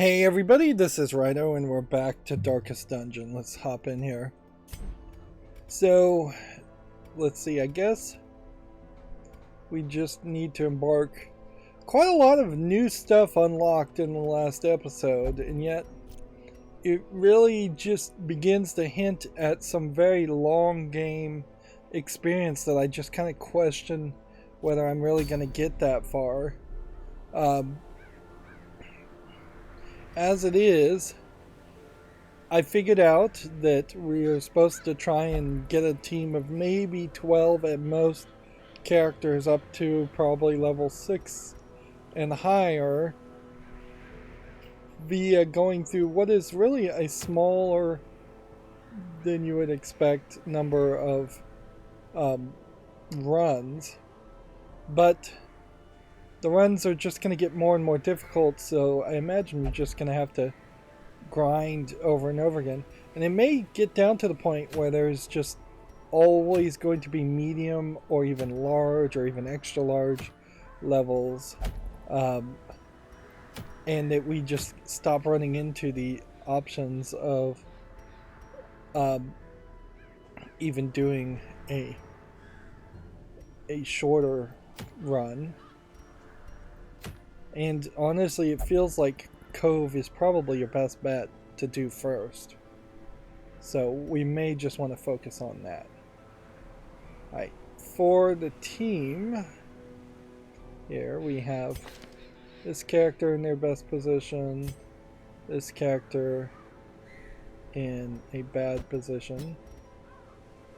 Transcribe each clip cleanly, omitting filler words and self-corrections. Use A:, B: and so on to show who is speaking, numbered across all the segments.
A: Hey everybody, this is Rydo and we're back to Darkest Dungeon. Let's hop in here. So, let's see, I guess we just need to embark. Quite a lot of new stuff unlocked in the last episode, and yet it really just begins to hint at some very long game experience that I just kind of question whether I'm really going to get that far. As it is, I figured out that we are supposed to try and get a team of maybe 12 at most characters up to probably level 6 and higher via going through what is really a smaller than you would expect number of runs. But the runs are just going to get more and more difficult, so I imagine you're just going to have to grind over and over again. And it may get down to the point where there's just always going to be medium or even large or even extra large levels. And that we just stop running into the options of even doing a shorter run. And honestly, it feels like Cove is probably your best bet to do first. So we may just want to focus on that. Alright, for the team, here we have this character in their best position, this character in a bad position.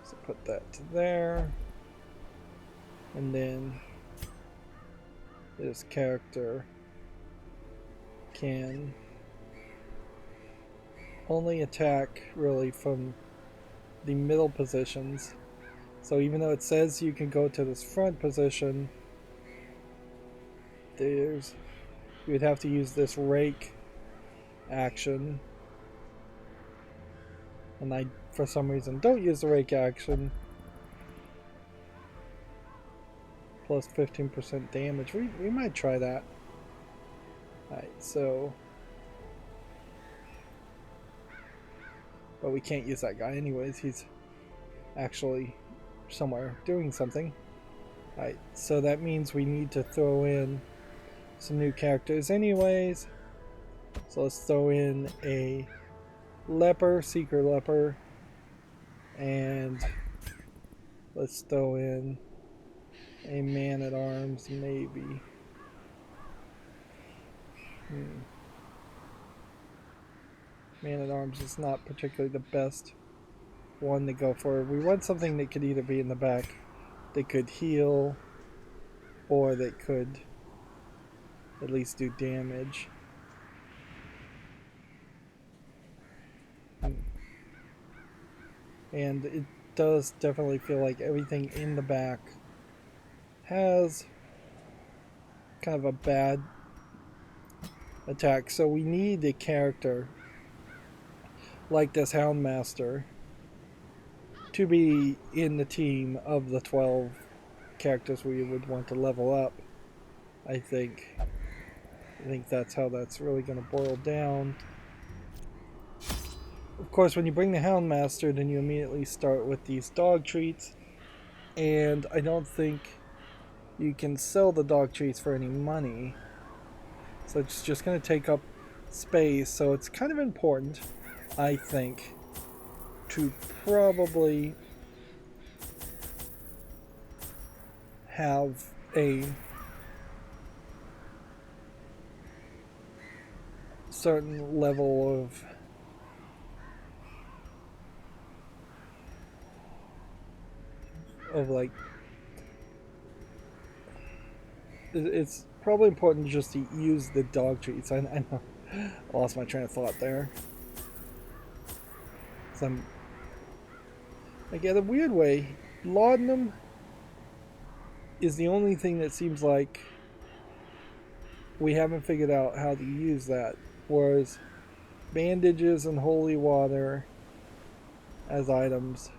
A: So put that to there. And then this character can only attack really from the middle positions. So even though it says you can go to this front position, you would have to use this rake action. And I, for some reason, don't use the rake action. Plus 15% damage. We might try that. Alright, so... But we can't use that guy anyways. He's actually somewhere doing something. Alright, so that means we need to throw in some new characters anyways. So let's throw in a leper, seeker leper. And let's throw in a man-at-arms, maybe. Man-at-arms is not particularly the best one to go for. We want something that could either be in the back, that could heal, or that could at least do damage. And it does definitely feel like everything in the back has kind of a bad attack, so we need a character like this Houndmaster to be in the team of the 12 characters we would want to level up. I think that's how that's really going to boil down. Of course, when you bring the Houndmaster, then you immediately start with these dog treats, and I don't think you can sell the dog treats for any money, so it's just going to take up space. So it's kind of important, I think, to probably have a certain level of like, it's probably important just to use the dog treats. I know I lost my train of thought there. Some, like, in a weird way, laudanum is the only thing that seems like we haven't figured out how to use that, whereas bandages and holy water as items,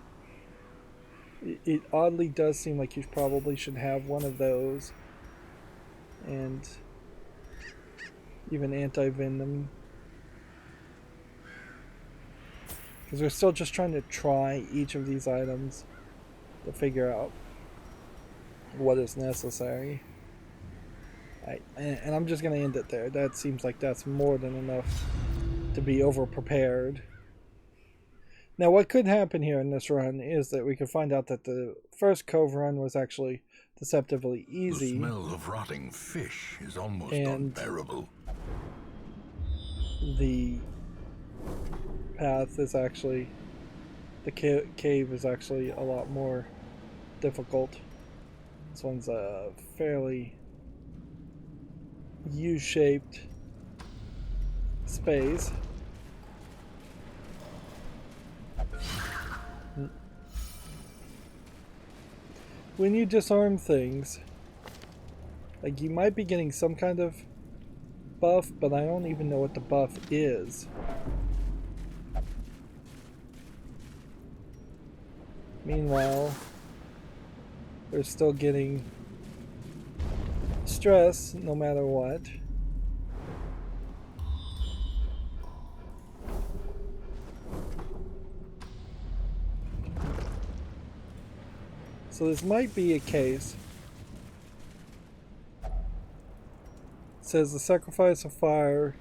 A: it oddly does seem like you probably should have one of those, and even anti-venom Because we're still just trying to try each of these items to figure out what is necessary. And I'm just going to end it there. That seems like that's more than enough to be over-prepared. Now, what could happen here in this run is that we could find out that the first Cove run was actually deceptively easy.
B: The smell of rotting fish is almost unbearable.
A: The path is actually... the cave is actually a lot more difficult. This one's a fairly U-shaped space. When you disarm things, like, you might be getting some kind of buff, but I don't even know what the buff is. Meanwhile, they're still getting stress no matter what. So this might be a case. It says the sacrifice of fire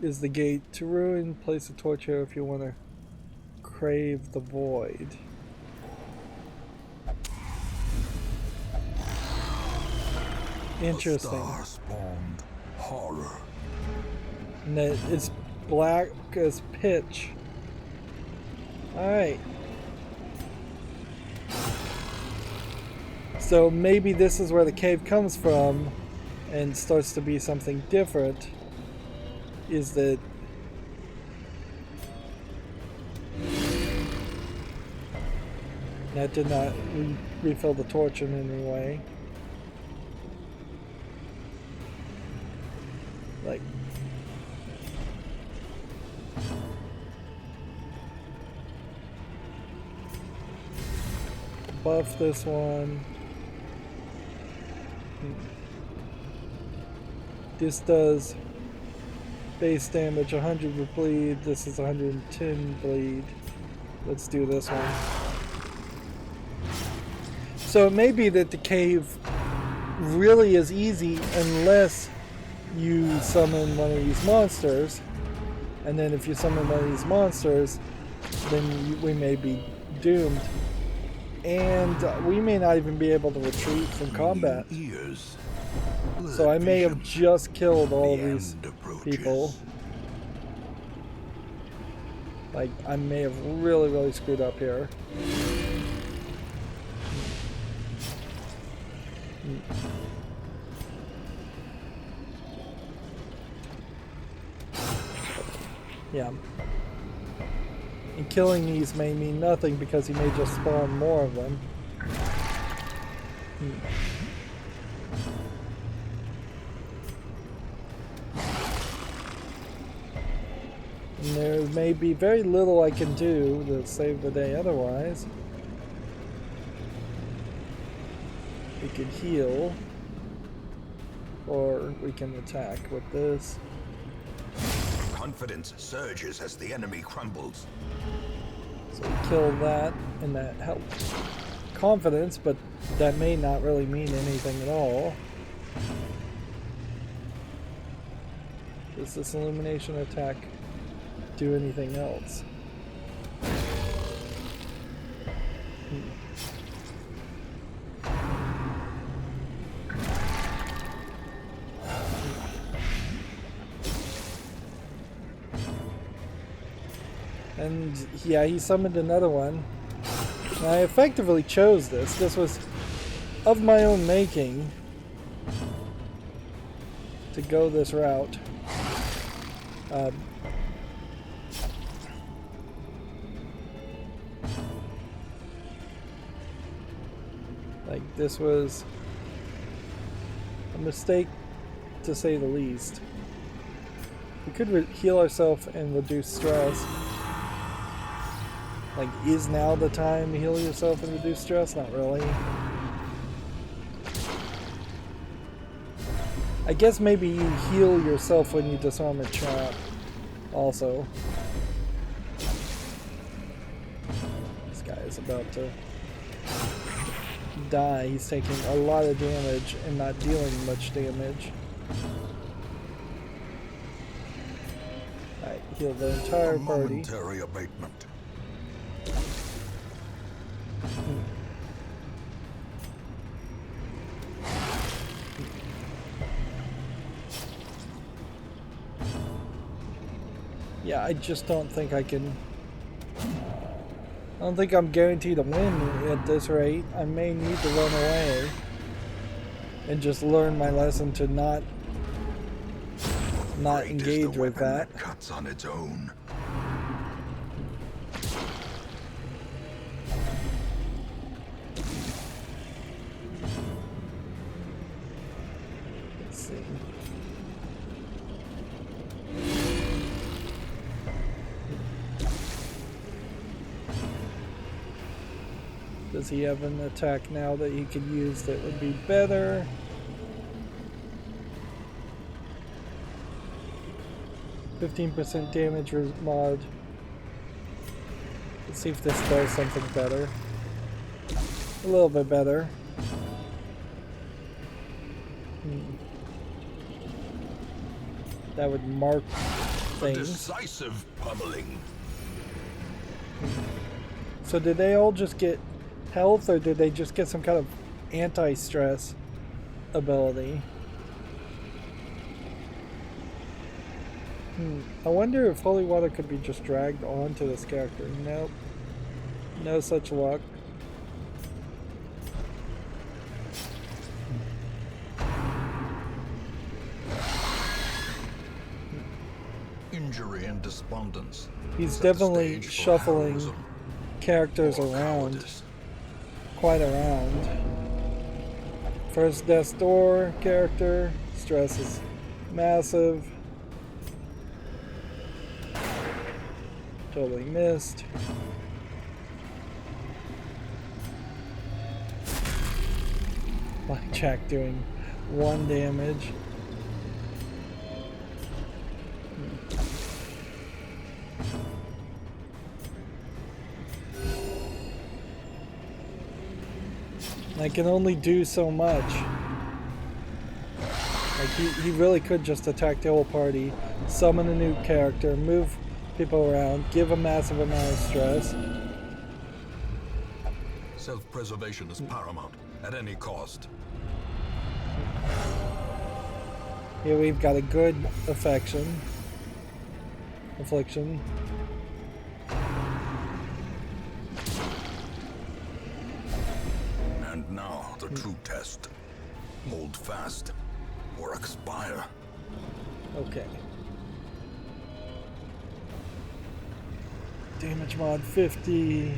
A: is the gate to ruin. Place a torch here if you want to crave the void. Interesting.
B: Star-spawned horror.
A: And that it's black as pitch. Alright. So maybe this is where the cave comes from and starts to be something different. Is that that did not refill the torch in any way. Like, buff this one. This does base damage 100 with bleed. This is 110 bleed. Let's do this one. So it may be that the cave really is easy unless you summon one of these monsters, and then if you summon one of these monsters, then we may be doomed, and we may not even be able to retreat from combat. So I may have just killed all of these people. Like, I may have really screwed up here. Yeah. And killing these may mean nothing because he may just spawn more of them. And there may be very little I can do to save the day otherwise. We could heal, or we can attack with this.
B: Confidence surges as the enemy crumbles.
A: So we kill that, and that helps confidence, but that may not really mean anything at all. Does this illumination attack do anything else? And yeah, he summoned another one. And I effectively chose this. This was of my own making to go this route. Like, this was a mistake, to say the least. We could heal ourselves and reduce stress. Like, is now the time to heal yourself and reduce stress? Not really. I guess maybe you heal yourself when you disarm a trap also. is about to die. He's taking a lot of damage and not dealing much damage. Alright, heal the entire party.
B: Momentary abatement.
A: Yeah, I just don't think I can... I don't think I'm guaranteed to win at this rate. I may need to run away and just learn my lesson to not engage with that.
B: Cuts on its own.
A: Let's see. Does he have an attack now that he could use that would be better? %15 damage mod. Let's see if this does something better. A little bit better. That would mark things.
B: A decisive pummeling.
A: So did they all just get health, or did they just get some kind of anti-stress ability? I wonder if holy water could be just dragged onto this character. Nope. No such luck.
B: Injury and despondence.
A: He's definitely shuffling characters around. Quite around. First death's door character. Stress is massive. Totally missed. Blackjack doing 1 damage. I can only do so much. Like he really could just attack the whole party, summon a new character, move people around, give a massive amount of stress.
B: Self-preservation is paramount at any cost.
A: Here we've got a good affliction.
B: And now the true test. Hold fast or expire.
A: Okay. Damage mod 50.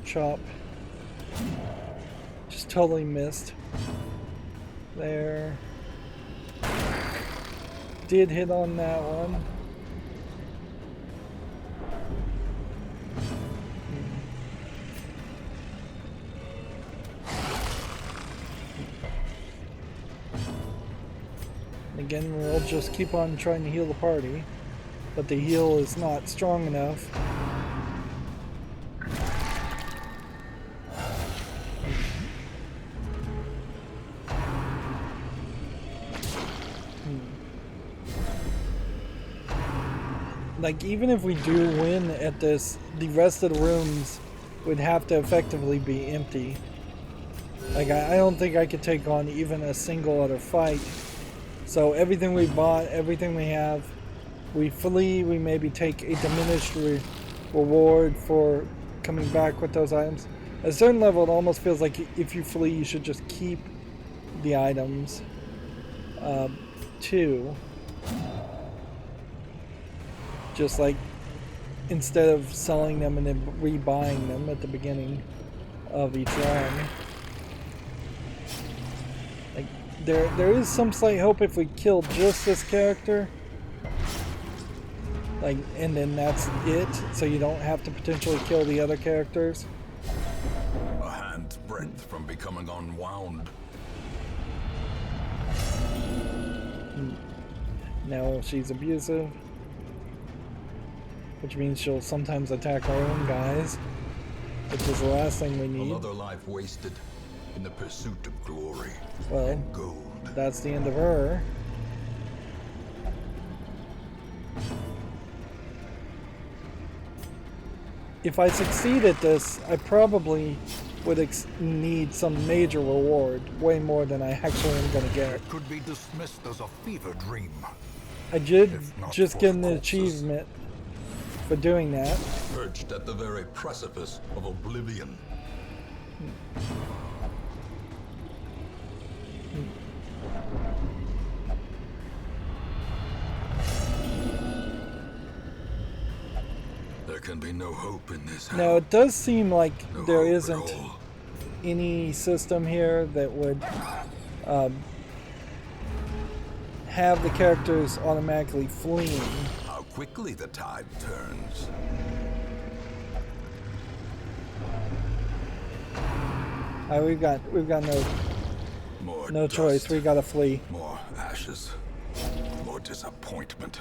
A: Chop. Just totally missed. There. Did hit on that one. Again, we'll just keep on trying to heal the party, but the heal is not strong enough. Like, even if we do win at this, the rest of the rooms would have to effectively be empty. Like, I don't think I could take on even a single other fight. So everything we bought, everything we have, we flee, we maybe take a diminished reward for coming back with those items. At a certain level, it almost feels like if you flee, you should just keep the items, too. Just like, instead of selling them and then rebuying them at the beginning of each run. Like, there is some slight hope if we kill just this character. Like, and then that's it, so you don't have to potentially kill the other characters.
B: A hand's breadth from becoming unwound.
A: Now she's abusive, which means she'll sometimes attack our own guys. which is the last thing we need.
B: Another life wasted in the pursuit of glory and gold.
A: That's the end of her. If I succeed at this, I probably would need some major reward, way more than I actually am going to get.
B: It could be dismissed as a fever dream.
A: I did just get an achievement for doing that.
B: Perched at the very precipice of oblivion. There can be no hope in this hell.
A: Now, it does seem like
B: No
A: there
B: hope at
A: isn't
B: all.
A: any system here that would have the characters automatically fleeing.
B: How quickly the tide turns.
A: We've got
B: More
A: no
B: dust,
A: choice. We gotta flee.
B: more ashes, more disappointment.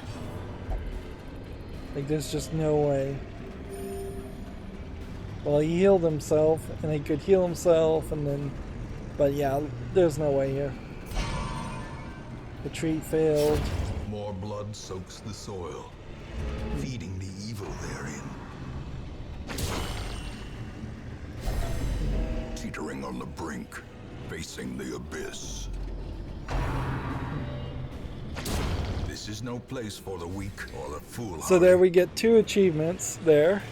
A: Like, there's just no way. Well, he healed himself, and he could heal himself, and then... But yeah, there's no way here. Retreat failed.
B: More blood soaks the soil, feeding the evil therein. Teetering on the brink, facing the abyss. This is no place for the weak or the foolhardy.
A: So there we get 2 achievements there.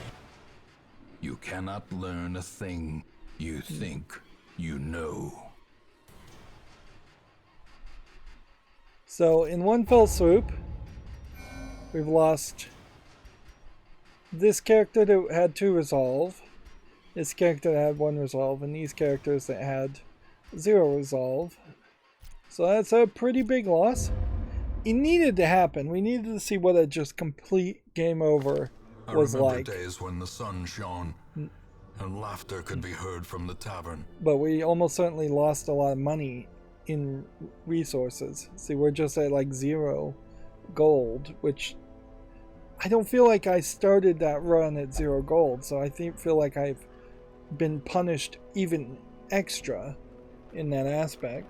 B: You cannot learn a thing you think you know.
A: So in one fell swoop, we've lost this character that had 2 resolve, this character that had 1 resolve, and these characters that had 0 resolve. So that's a pretty big loss. It needed to happen. We needed to see what a just complete game over was
B: I remember
A: like.
B: days when the sun shone and laughter could be heard from the tavern.
A: But we almost certainly lost a lot of money in resources. See, we're just at like 0 gold, which I don't feel like I started that run at 0 gold, so I feel like I've been punished even extra in that aspect.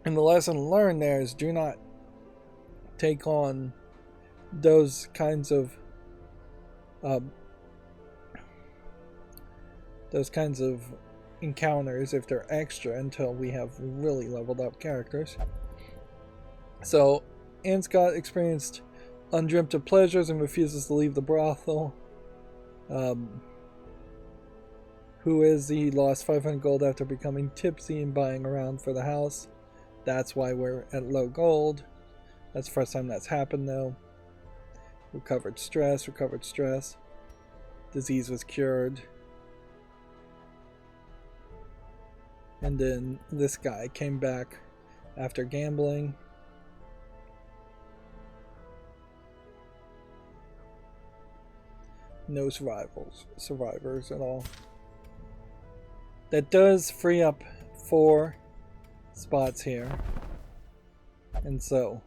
A: And the lesson learned there is do not take on those kinds of encounters if they're extra until we have really leveled up characters. So Anscott experienced undreamt of pleasures and refuses to leave the brothel. Who is he? Lost 500 gold after becoming tipsy and buying around for the house. That's why we're at low gold. That's the first time that's happened though. Recovered stress. Disease was cured. And then this guy came back after gambling. No survivors at all. That does free up 4 spots here, and so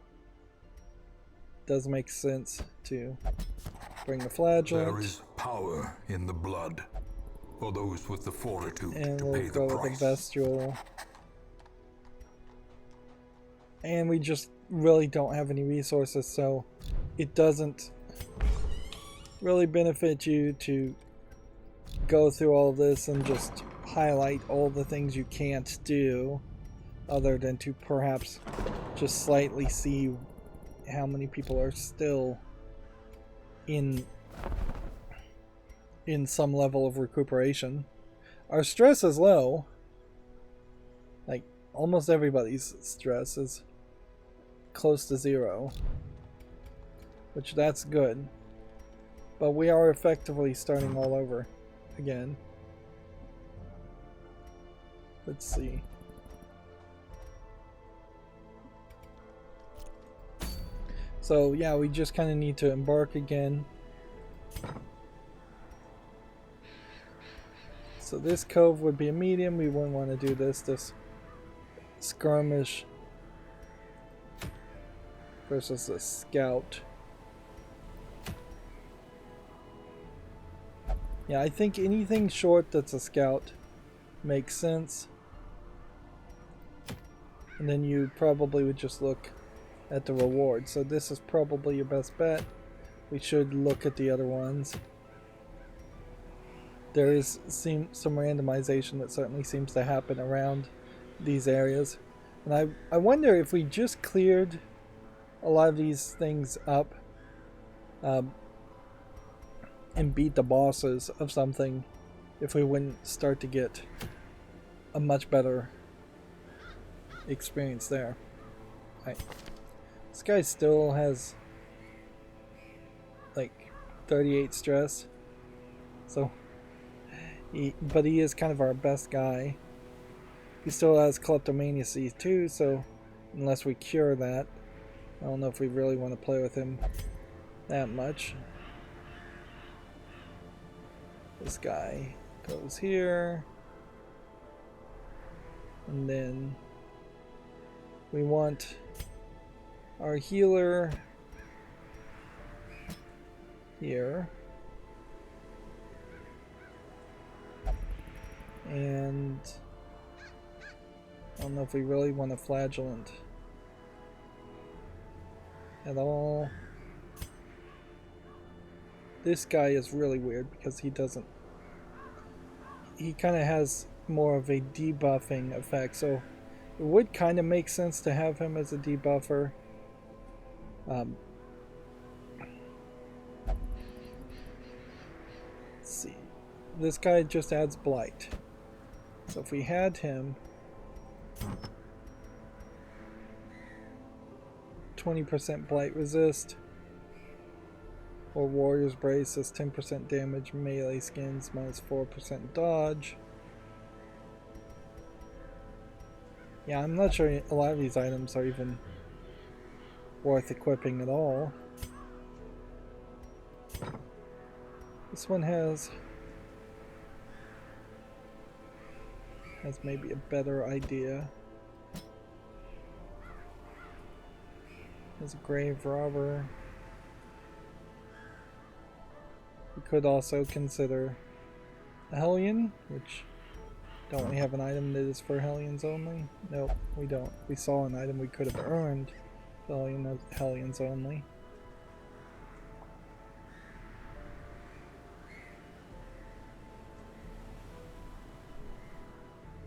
A: it does make sense to bring the flagellant.
B: There is power in the blood for those with the fortitude
A: And
B: to
A: we'll
B: pay
A: go
B: the
A: with the
B: price.
A: bestial. And we just really don't have any resources, so it doesn't really benefit you to go through all this and just highlight all the things you can't do, other than to perhaps just slightly see how many people are still in some level of recuperation. Our stress is low. Like, almost everybody's stress is close to 0, which that's good. But we are effectively starting all over again. Let's see. So yeah, we just kind of need to embark again. So this cove would be a medium. We wouldn't want to do this skirmish versus a scout. Yeah, I think anything short that's a scout makes sense. And then you probably would just look at the reward. So this is probably your best bet. We should look at the other ones. There is some randomization that certainly seems to happen around these areas. And I wonder if we just cleared a lot of these things up and beat the bosses of something, if we wouldn't start to get a much better experience there. Right. This guy still has like 38 stress, so but he is kind of our best guy. He still has kleptomania C2, so unless we cure that, I don't know if we really want to play with him that much. This guy goes here, and then we want our healer here, and I don't know if we really want a flagellant at all. This guy is really weird because he kind of has more of a debuffing effect, so it would kind of make sense to have him as a debuffer. Let's see. This guy just adds blight. So if we had him, 20% blight resist, or warrior's brace is 10% damage, melee skins minus 4% dodge. Yeah, I'm not sure a lot of these items are even worth equipping at all. This one has maybe a better idea. There's a grave robber. We could also consider a Hellion, which don't we have an item that is for Hellions only? Nope, we don't. We saw an item we could have earned Hellions only.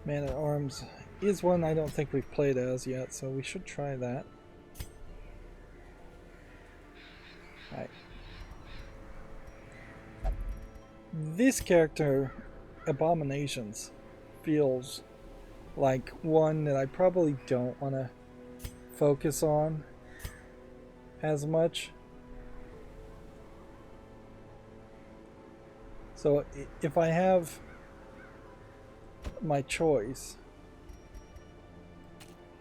A: Man at Arms is one I don't think we've played as yet, so we should try that. Alright. This character, Abominations, feels like one that I probably don't want to focus on as much. So if I have my choice,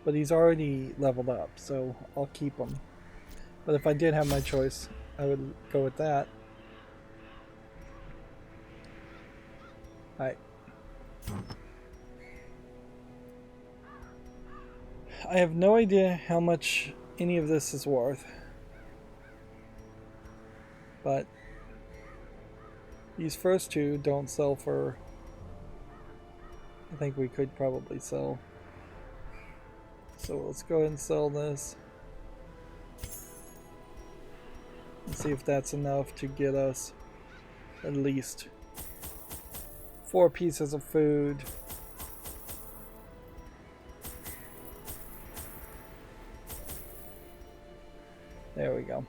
A: but he's already leveled up, so I'll keep him. But if I did have my choice, I would go with that. Alright. I have no idea how much any of this is worth, but these first two don't sell for, I think we could probably sell. So let's go ahead and sell this. And see if that's enough to get us at least 4 pieces of food. There we go.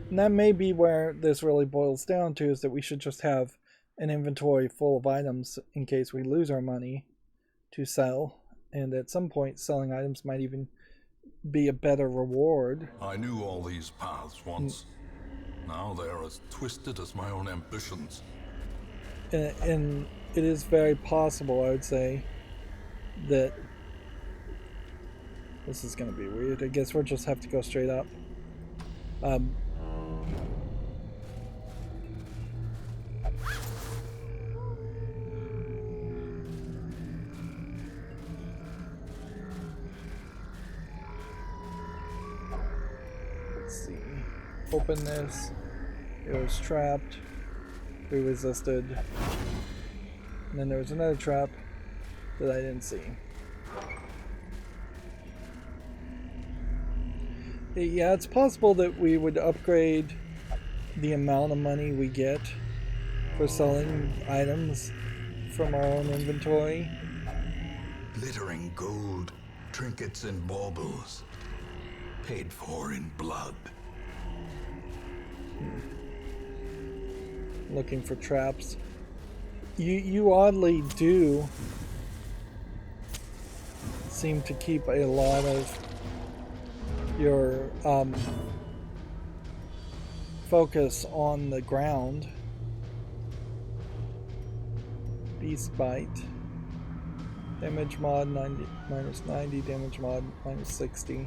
A: And that may be where this really boils down to, is that we should just have an inventory full of items in case we lose our money to sell. And at some point, selling items might even be a better reward.
B: I knew all these paths once. Now they are as twisted as my own ambitions.
A: And it is very possible, I would say, that this is going to be weird. I guess we'll just have to go straight up. Let's see. Open this. It was trapped. We resisted. And then there was another trap that I didn't see. Yeah, it's possible that we would upgrade the amount of money we get for selling items from our own inventory.
B: Glittering gold, trinkets and baubles, paid for in blood.
A: Looking for traps. You oddly do seem to keep a lot of your focus on the ground. Beast bite. Damage mod minus 90, damage mod minus 60.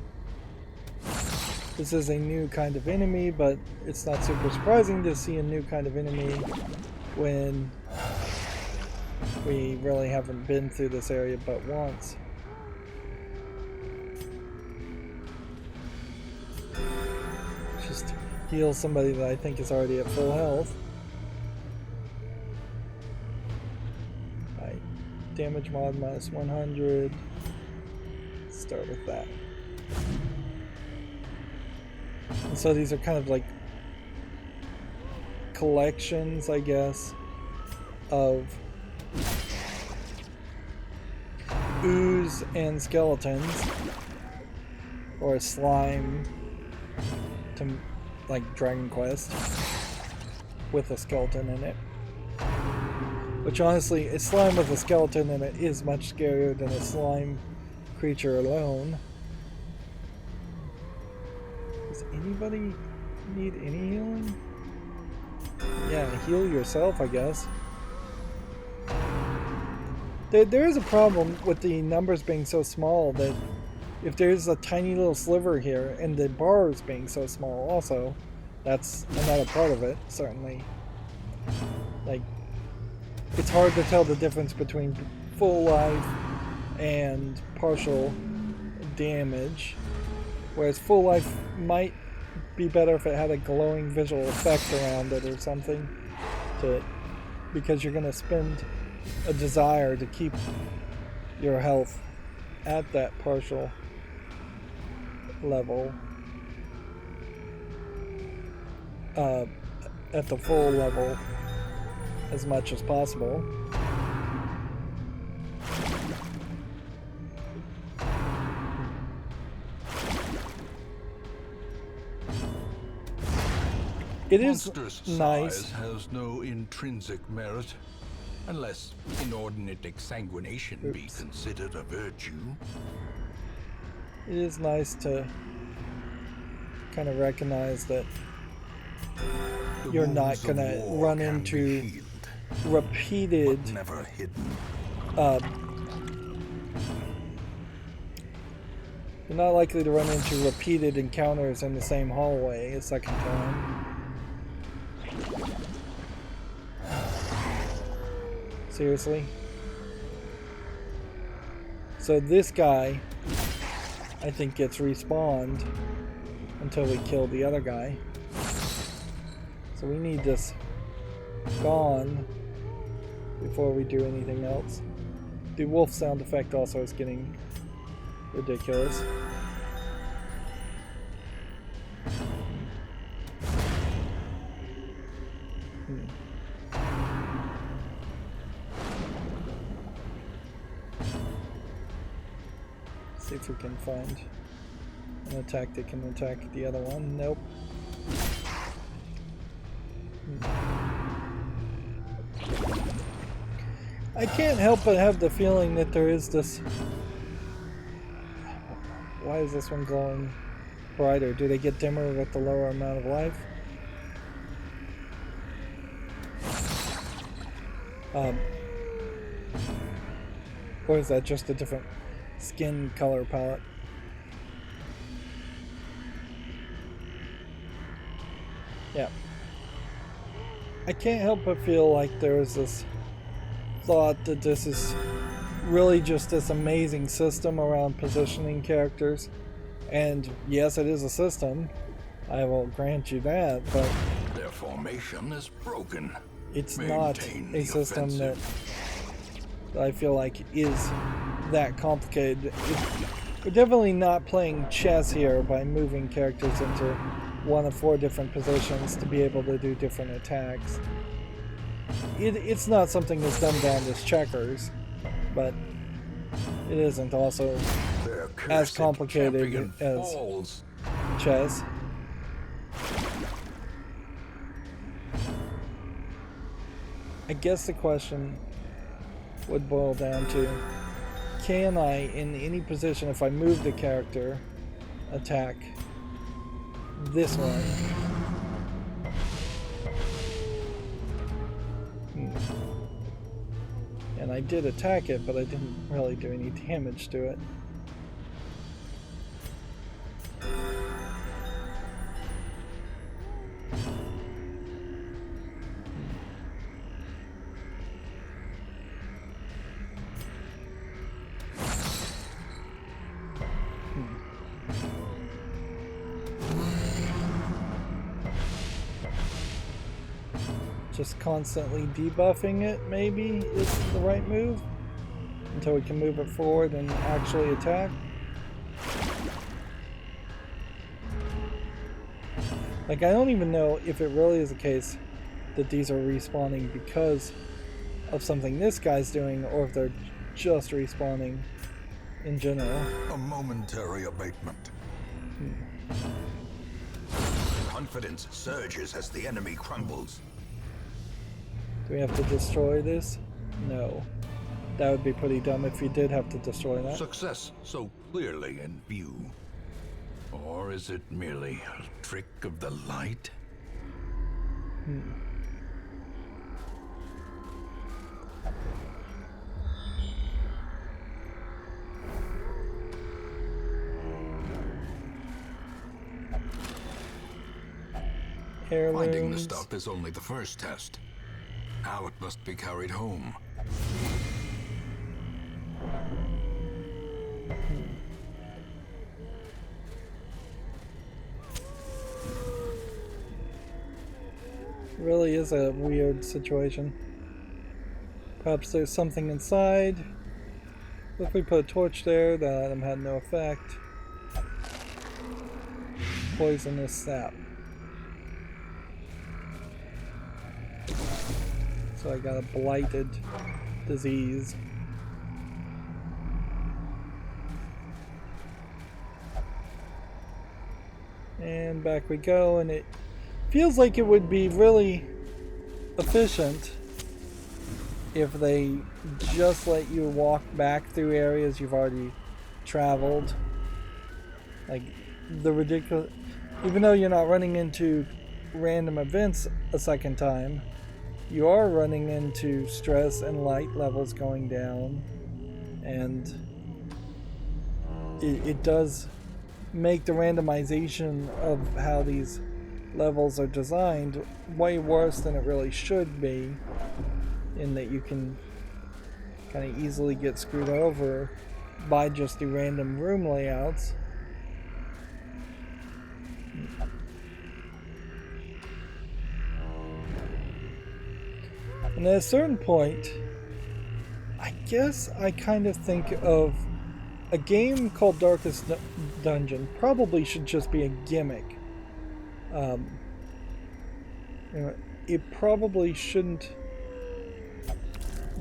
A: This is a new kind of enemy, but it's not super surprising to see a new kind of enemy when we really haven't been through this area but once. Just heal somebody that I think is already at full health. Right. Damage mod minus 100. Start with that. And so these are kind of like collections, I guess, of ooze and skeletons, or slime, to like Dragon Quest, with a skeleton in it. Which honestly, a slime with a skeleton in it is much scarier than a slime creature alone. Does anybody need any healing? Yeah, heal yourself, I guess. There is a problem with the numbers being so small that if there's a tiny little sliver here and the bars being so small also, that's another part of it, certainly. Like, it's hard to tell the difference between full life and partial damage. Whereas full life might be better if it had a glowing visual effect around it or something, because you're going to spend a desire to keep your health at that partial level, at the full level as much as possible. It is nice.
B: Size has no intrinsic merit, unless inordinate exsanguination be considered a virtue.
A: It is nice to kind of recognize that you're not going to run into repeated
B: never hidden.
A: You're not likely to run into repeated encounters in the same hallway a second time. Seriously? So this guy, I think, gets respawned until we kill the other guy. So we need this gone before we do anything else. The wolf sound effect also is getting ridiculous. See if we can find an attack that can attack the other one. Nope. I can't help but have the feeling that there is this... Why is this one glowing brighter? Do they get dimmer with the lower amount of life? Or is that just a different skin color palette? Yeah. I can't help but feel like there is this thought that this is really just this amazing system around positioning characters. And yes, it is a system. I will grant you that, but
B: Their formation is broken.
A: It's not
B: Maintain
A: a
B: the
A: system that
B: offensive.
A: I feel like is that complicated. We're definitely not playing chess here by moving characters into one of 4 different positions to be able to do different attacks. It's not something that's dumbed down as checkers, but it isn't also as complicated as chess. I guess the question would boil down to, can I, in any position, if I move the character, attack this one? And I did attack it, but I didn't really do any damage to it. Just constantly debuffing it, maybe, is the right move until we can move it forward and actually attack. Like, I don't even know if it really is the case that these are respawning because of something this guy's doing, or if they're just respawning in general.
B: A momentary abatement. Confidence surges as the enemy crumbles.
A: Do we have to destroy this? No. That would be pretty dumb if you did have to destroy that.
B: Success so clearly in view. Or is it merely a trick of the light?
A: Heirlooms.
B: Finding the stuff is only the first test. Now it must be carried home.
A: Really is a weird situation. Perhaps there's something inside. If we put a torch there, that item had no effect. Poisonous sap. So I got a blighted disease. And back we go, and it feels like it would be really efficient if they just let you walk back through areas you've already traveled. Like, the ridiculous... Even though you're not running into random events a second time, you are running into stress and light levels going down, and it does make the randomization of how these levels are designed way worse than it really should be, in that you can kind of easily get screwed over by just the random room layouts. And at a certain point, I guess I kind of think of a game called Darkest Dungeon probably should just be a gimmick. It probably shouldn't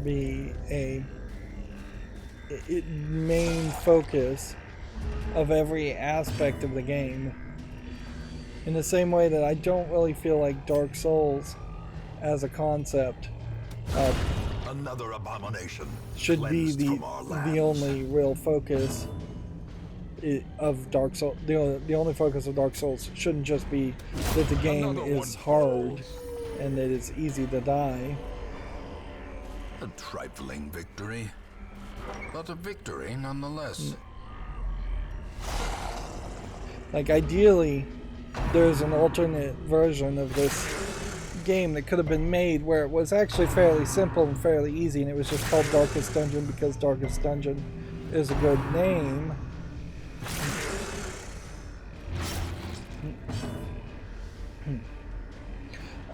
A: be a main focus of every aspect of the game. In the same way that I don't really feel like Dark Souls as a concept
B: another abomination
A: should be the only real focus of Dark Souls. The only focus of Dark Souls shouldn't just be that the game is hard and that it's easy to die.
B: A trifling victory, but a victory nonetheless.
A: Like, ideally, there's an alternate version of this game that could have been made where it was actually fairly simple and fairly easy, and it was just called Darkest Dungeon because Darkest Dungeon is a good name.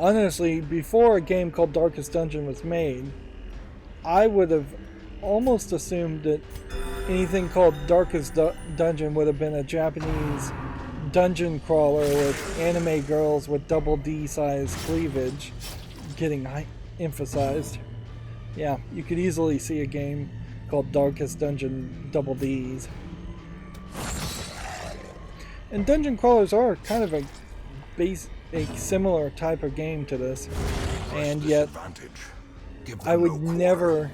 A: Honestly, before a game called Darkest Dungeon was made, I would have almost assumed that anything called Darkest Dungeon would have been a Japanese dungeon crawler with anime girls with double D size cleavage getting emphasized. Yeah, you could easily see a game called Darkest Dungeon double Ds. And dungeon crawlers are kind of a similar type of game to this, and yet I would never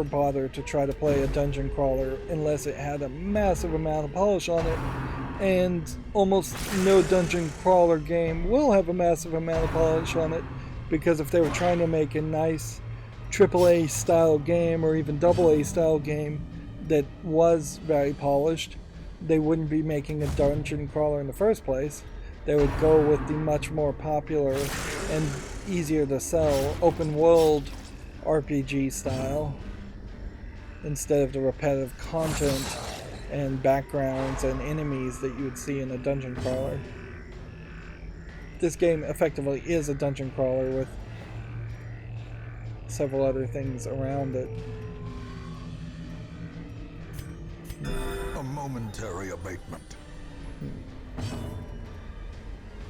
A: bother to try to play a dungeon crawler unless it had a massive amount of polish on it, and almost no dungeon crawler game will have a massive amount of polish on it, because if they were trying to make a nice AAA style game or even AA style game that was very polished, they wouldn't be making a dungeon crawler in the first place. They would go with the much more popular and easier to sell open world RPG style instead of the repetitive content and backgrounds and enemies that you would see in a dungeon crawler. This game effectively is a dungeon crawler with several other things around it.
B: A momentary abatement.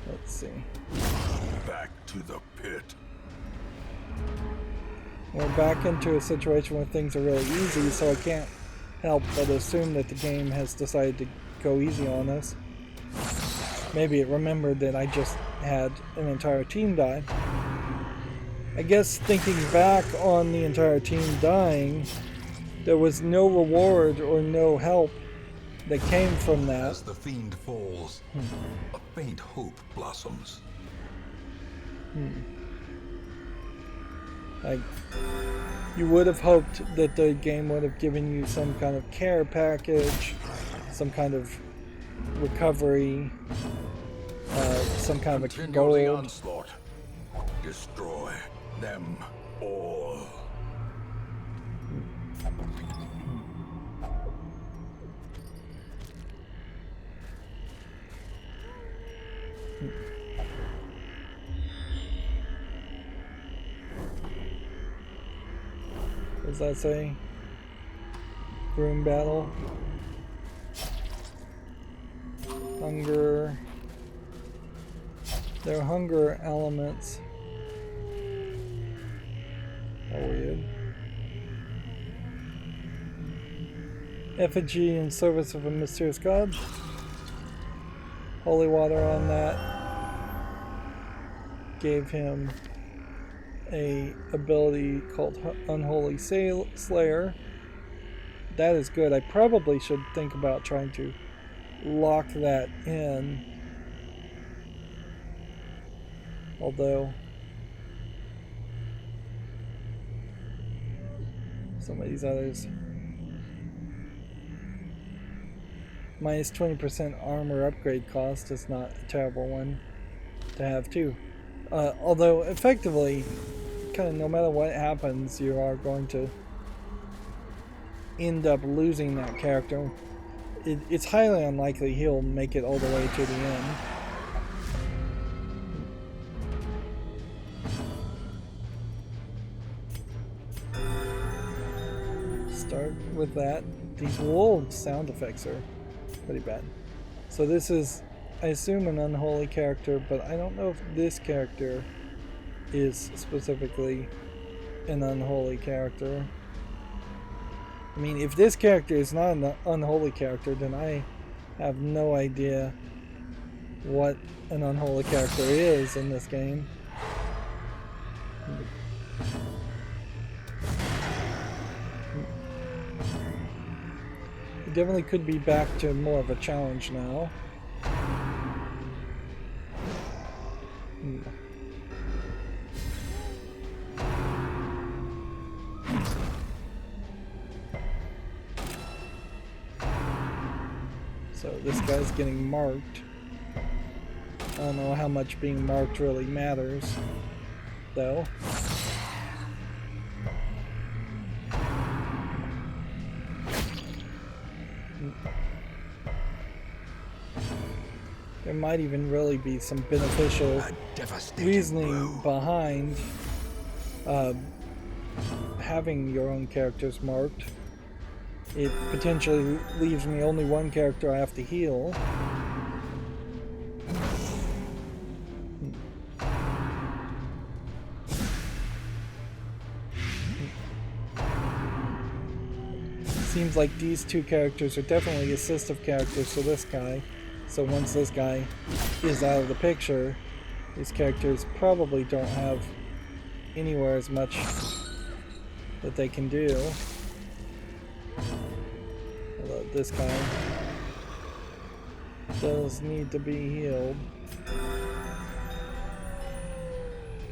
A: Let's see.
B: Back to the pit.
A: We're back into a situation where things are really easy, so I can't help but assume that the game has decided to go easy on us. Maybe it remembered that I just had an entire team die. I guess thinking back on the entire team dying, there was no reward or no help that came from that.
B: As the fiend falls, a faint hope blossoms.
A: Like, you would have hoped that the game would have given you some kind of care package, some kind of recovery, some kind of a goal.
B: The onslaught. Destroy them all.
A: What does that say? Room battle. Hunger. There are hunger elements. How weird. Effigy in service of a mysterious god. Holy water on that gave him a ability called Unholy Slayer. That is good. I probably should think about trying to lock that in. Although some of these others. Minus 20% armor upgrade cost is not a terrible one to have too. Although effectively, kind of no matter what happens, you are going to end up losing that character. It's highly unlikely he'll make it all the way to the end. Start with that. These wolves sound effects are pretty bad. So this is, I assume, an unholy character, but I don't know if this character is specifically an unholy character. I mean, if this character is not an unholy character, then I have no idea what an unholy character is in this game. It definitely could be back to more of a challenge now. So this guy's getting marked. I don't know how much being marked really matters, though. there might even really be some beneficial reasoning behind having your own characters marked. It potentially leaves me only one character I have to heal. Seems like these two characters are definitely assistive characters for this guy. So once this guy is out of the picture, these characters probably don't have anywhere as much that they can do. Although this guy does need to be healed.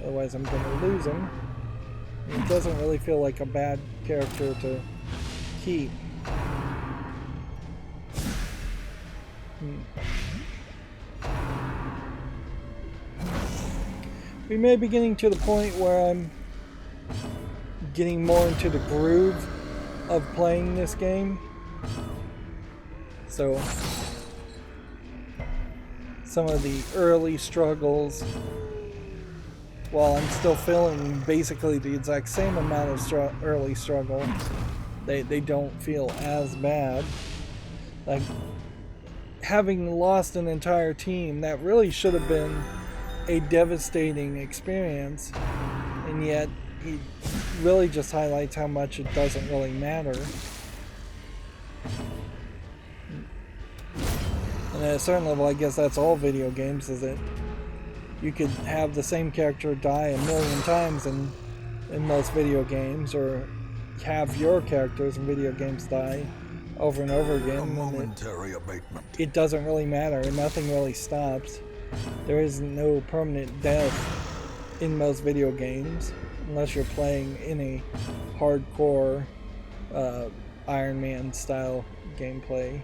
A: Otherwise I'm going to lose him. It doesn't really feel like a bad character to keep. We may be getting to the point where I'm getting more into the groove of playing this game. So some of the early struggles, while I'm still feeling basically the exact same amount of early struggle, they don't feel as bad. Like having lost an entire team, that really should have been a devastating experience, and yet he really just highlights how much it doesn't really matter. And at a certain level, I guess that's all video games, is that you could have the same character die 1,000,000 times in most video games, or have your characters in video games die over and over again.
B: A momentary abatement.
A: It doesn't really matter, and nothing really stops. There is no permanent death in most video games, unless you're playing in a hardcore Iron Man style gameplay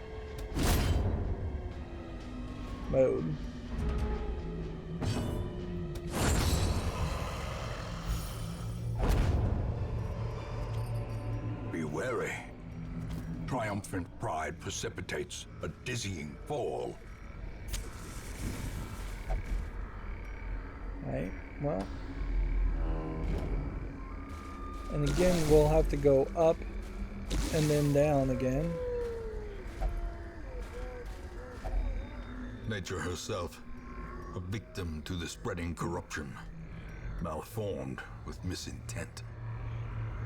A: mode.
B: Be wary. Triumphant pride precipitates a dizzying fall.
A: Right, well. And again, we'll have to go up and then down again.
B: Nature herself, a victim to the spreading corruption, malformed with misintent.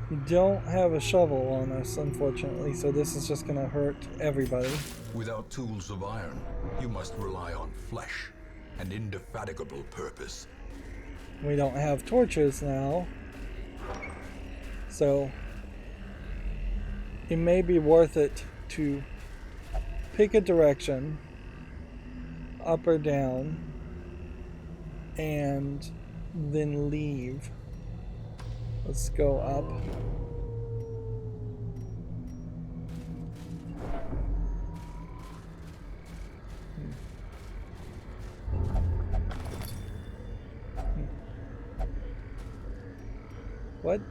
A: We don't have a shovel on us, unfortunately, so this is just gonna hurt everybody.
B: Without tools of iron, you must rely on flesh and indefatigable purpose.
A: We don't have torches now, so it may be worth it to pick a direction, up or down, and then leave. Let's go up. What?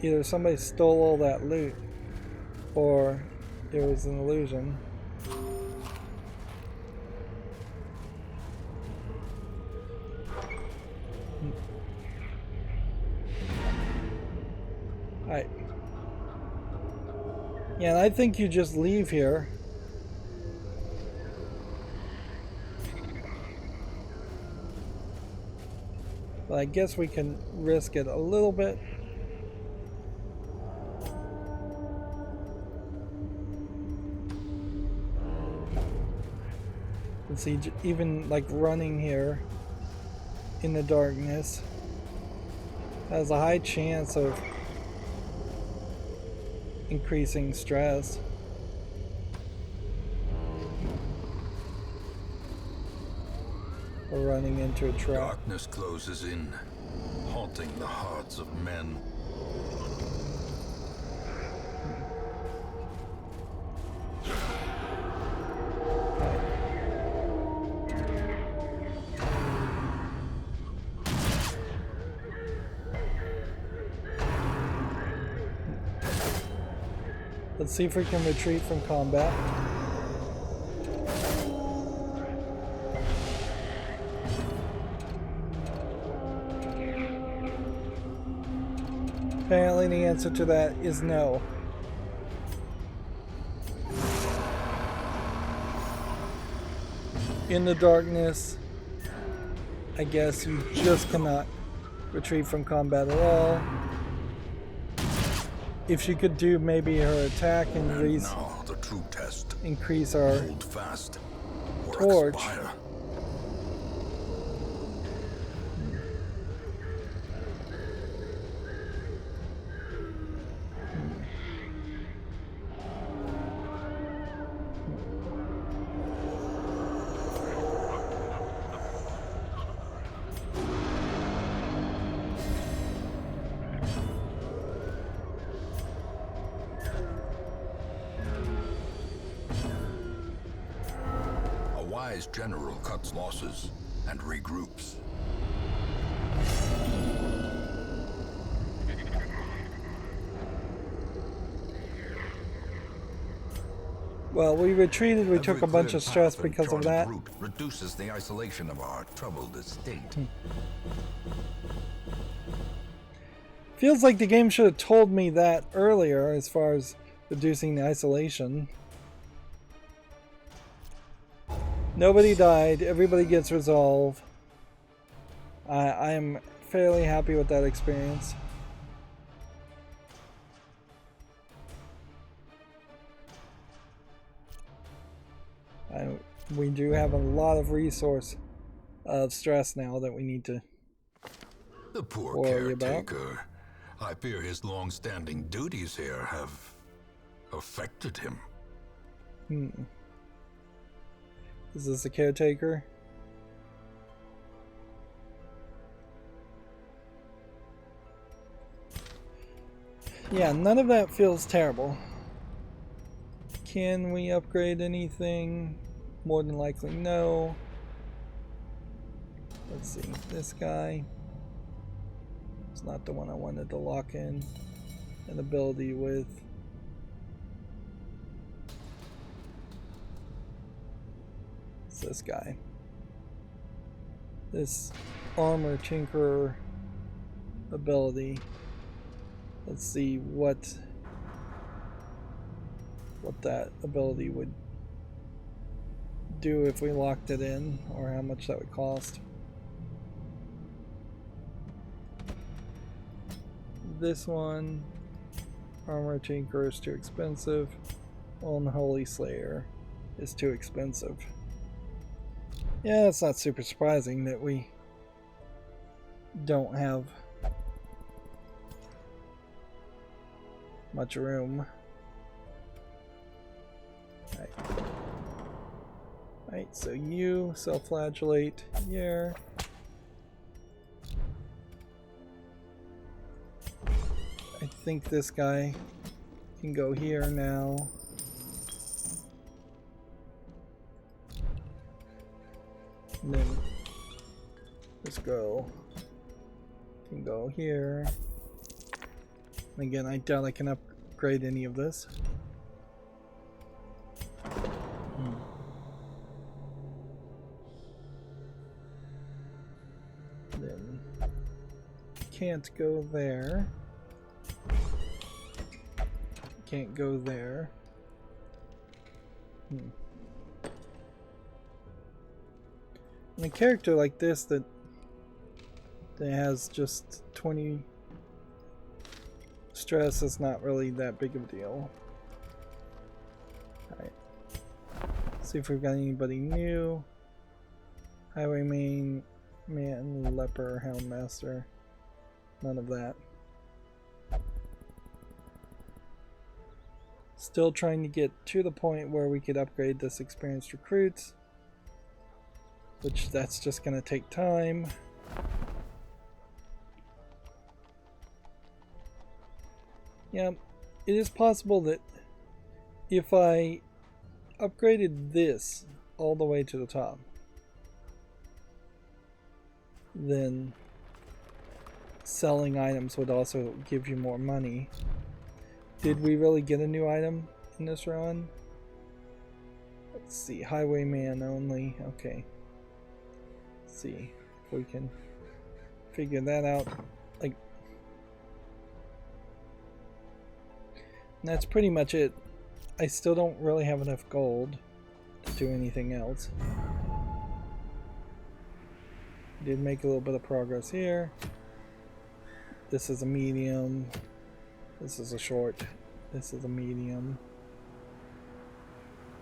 A: Either somebody stole all that loot, or it was an illusion. Alright. Yeah, and I think you just leave here. But I guess we can risk it a little bit. And see, even like running here in the darkness has a high chance of increasing stress. Or running into a trap.
B: Darkness closes in, haunting the hearts of men.
A: Let's see if we can retreat from combat. Apparently the answer to that is no. In the darkness, I guess you just cannot retreat from combat at all. If she could do maybe her attack and
B: now the true test.
A: Increase our
B: Hold fast or
A: torch.
B: Expire. Wise general cuts losses and regroups.
A: Well, we retreated, we took a bunch of stress because of that.
B: Reduces the isolation of our troubled estate.
A: Feels like the game should have told me that earlier as far as reducing the isolation. Nobody died, everybody gets resolved. I am fairly happy with that experience. We do have a lot of resource of stress now that we need to
B: The poor
A: worry
B: caretaker.
A: about.
B: I fear his long-standing duties here have affected him.
A: Is this the caretaker? Yeah, none of that feels terrible. Can we upgrade anything? More than likely, no. Let's see, this guy. It's not the one I wanted to lock in an ability with. It's this guy. This armor tinkerer ability. Let's see what that ability would do if we locked it in, or how much that would cost. This one, Armor Tinker, is too expensive. Unholy Slayer is too expensive. Yeah, it's not super surprising that we don't have much room. Alright, so you self-flagellate here. I think this guy can go here now. And then this girl can go here. And again, I doubt I can upgrade any of this. Then can't go there. Can't go there. And a character like this that has just 20 stress is not really that big of a deal. Alright. See if we've got anybody new. Highwayman, Man, Leper, Houndmaster. None of that. Still trying to get to the point where we could upgrade this experienced recruits, which that's just going to take time. Yeah, it is possible that if I upgraded this all the way to the top, then selling items would also give you more money. did we really get a new item in this run? Let's see, highwayman only. Okay. Let's see if we can figure that out. Like, that's pretty much it. I still don't really have enough gold to do anything else. Did make a little bit of progress here. This is a medium. This is a short. This is a medium.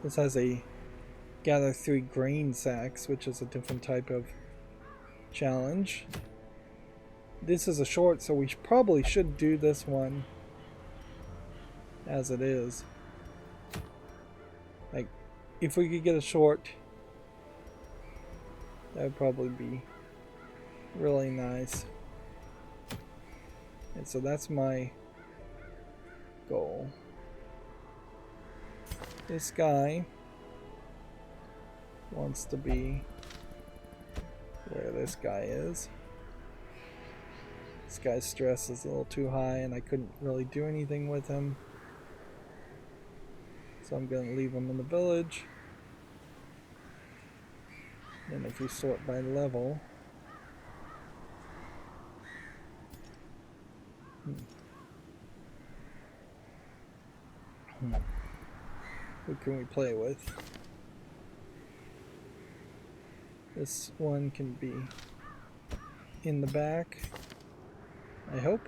A: This has a gather 3 grain sacks, which is a different type of challenge. This is a short, so we probably should do this one as it is. Like, if we could get a short, that would probably be really nice. And so that's my goal. This guy wants to be where this guy is. This guy's stress is a little too high and I couldn't really do anything with him. So I'm going to leave him in the village. And if we sort by level, who can we play with? This one can be in the back, I hope.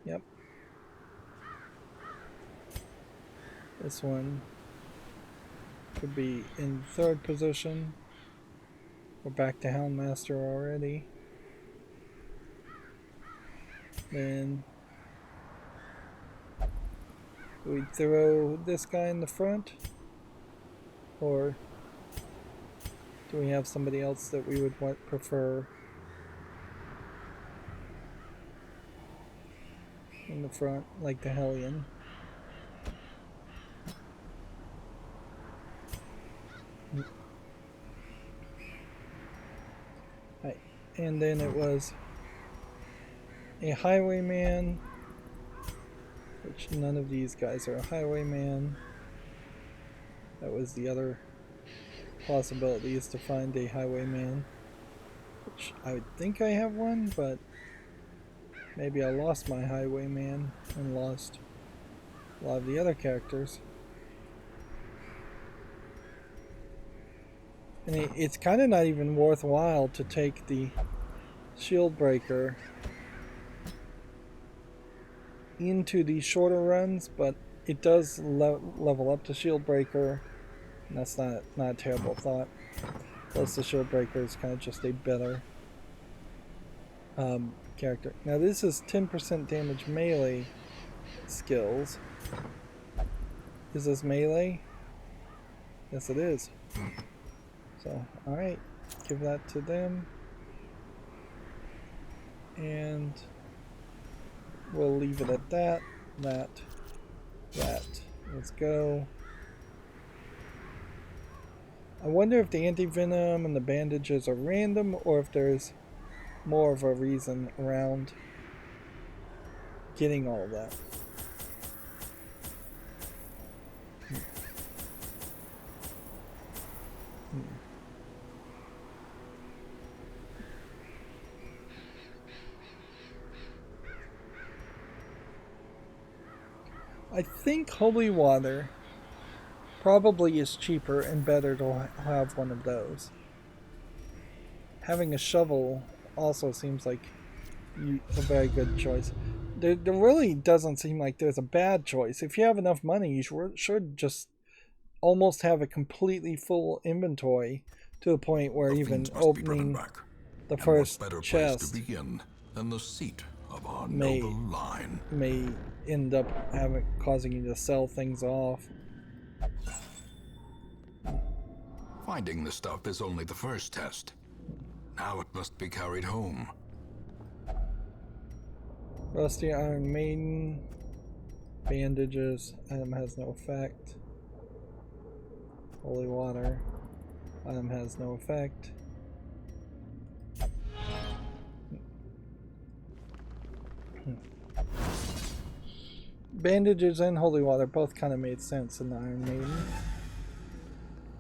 A: Yep. This one could be in 3rd position. We're back to Houndmaster already. Then do we throw this guy in the front? Or do we have somebody else that we would prefer in the front, like the Hellion? Right. And then it was a highwayman, which none of these guys are a highwayman. That was the other possibility, is to find a highwayman, which I would think I have one, but maybe I lost my highwayman and lost a lot of the other characters. And it's kind of not even worthwhile to take the shield breaker into the shorter runs, but it does level up to shield breaker, and that's not a terrible thought. Plus the shield breaker is kind of just a better character. Now this is 10% damage melee skills. Is this melee? Yes it is. So, alright, give that to them. And we'll leave it at that. Let's go. I wonder if the anti-venom and the bandages are random, or if there's more of a reason around getting all of that. I think holy water probably is cheaper and better to have one of those. Having a shovel also seems like a very good choice. There really doesn't seem like there's a bad choice. If you have enough money, you should just almost have a completely full inventory, to the point where even opening the first chest
B: to begin than the seat of our
A: may
B: noble line.
A: end up causing you to sell things off.
B: Finding the stuff is only the first test. Now it must be carried home.
A: Rusty Iron Maiden. Bandages. Item has no effect. Holy water. Item has no effect. Bandages and holy water both kind of made sense in the Iron Maiden.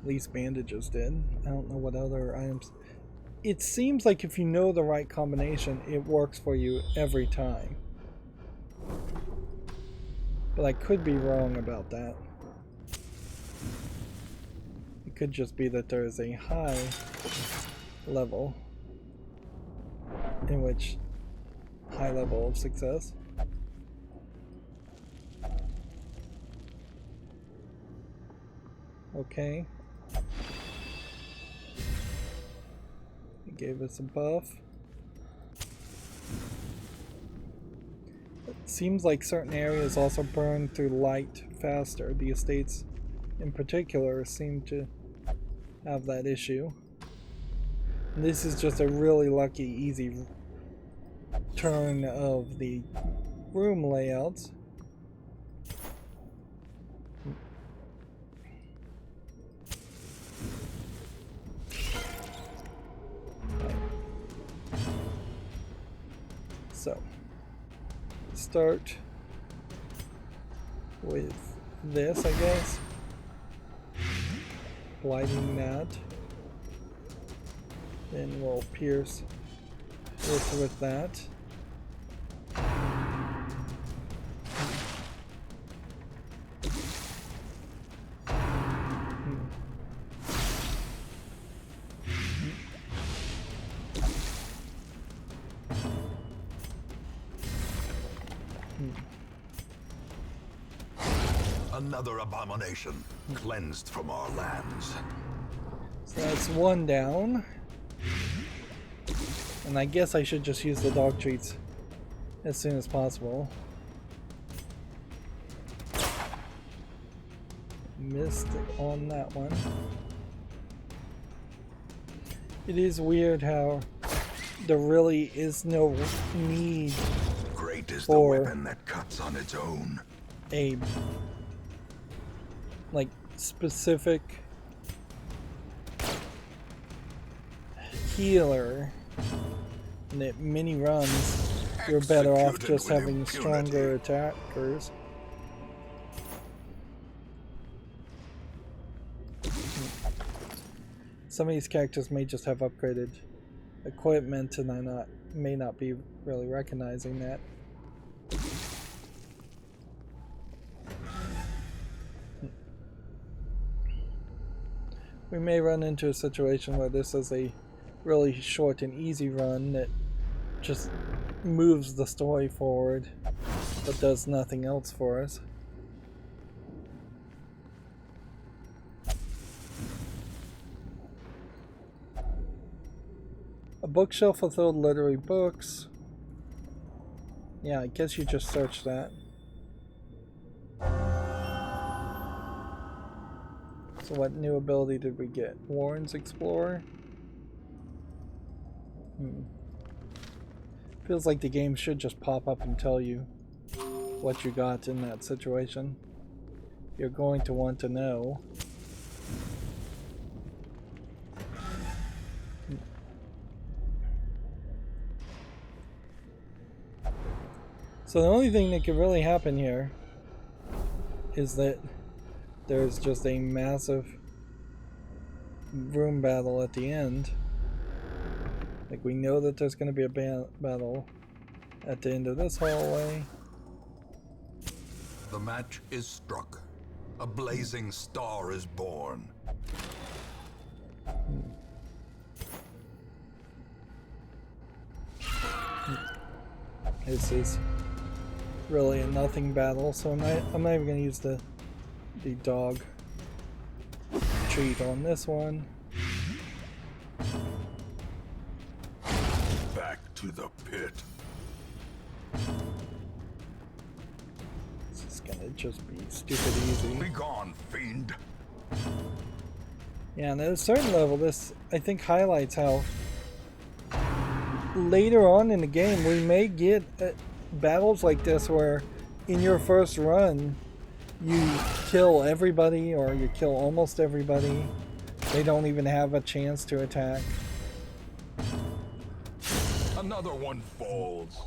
A: At least bandages did. I don't know what other items. It seems like if you know the right combination, it works for you every time. But I could be wrong about that. It could just be that there is a high level in which high level of success. Okay. It gave us a buff. It seems like certain areas also burn through light faster. The estates in particular seem to have that issue. And this is just a really lucky, easy turn of the room layouts. So, start with this, I guess. Blighting that. Then we'll pierce this with that.
B: Another abomination cleansed from our lands.
A: So that's one down. And I guess I should just use the dog treats as soon as possible. Missed on that one. It is weird how there really is no need
B: Great is the
A: for
B: weapon that cuts on its own.
A: a like specific healer that mini runs. You're better off just having stronger attackers. Some of these characters may just have upgraded equipment, and I may not be really recognizing that. We may run into a situation where this is a really short and easy run that just moves the story forward but does nothing else for us. A bookshelf with old literary books. Yeah, I guess you just search that. So what new ability did we get? Warren's Explorer? Feels like the game should just pop up and tell you what you got in that situation. You're going to want to know. So the only thing that could really happen here is that there's just a massive room battle at the end. Like, we know that there's going to be a battle at the end of this hallway.
B: The match is struck. A blazing star is born.
A: This is really a nothing battle, so I'm not even going to use the dog treat on this one.
B: Back to the pit.
A: This is going to just be stupid easy.
B: Be gone, fiend.
A: Yeah, and at a certain level, this, I think, highlights how later on in the game we may get battles like this where in your first run you kill everybody, or you kill almost everybody. They don't even have a chance to attack.
B: Another one falls.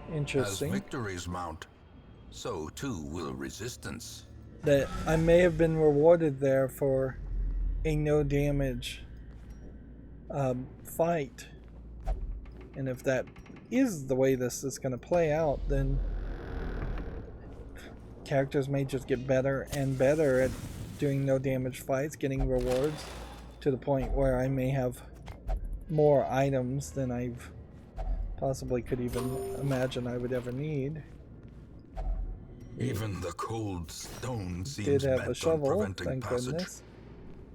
B: As
A: Interesting.
B: victories mount, so too will resistance.
A: That I may have been rewarded there for a no damage fight. And if that is the way this is going to play out, then characters may just get better and better at doing no damage fights, getting rewards, to the point where I may have more items than I've possibly could even imagine I would ever need.
B: Even the cold stone
A: Did
B: seems
A: have a
B: bent on
A: shovel,
B: preventing
A: thank
B: passage.
A: goodness.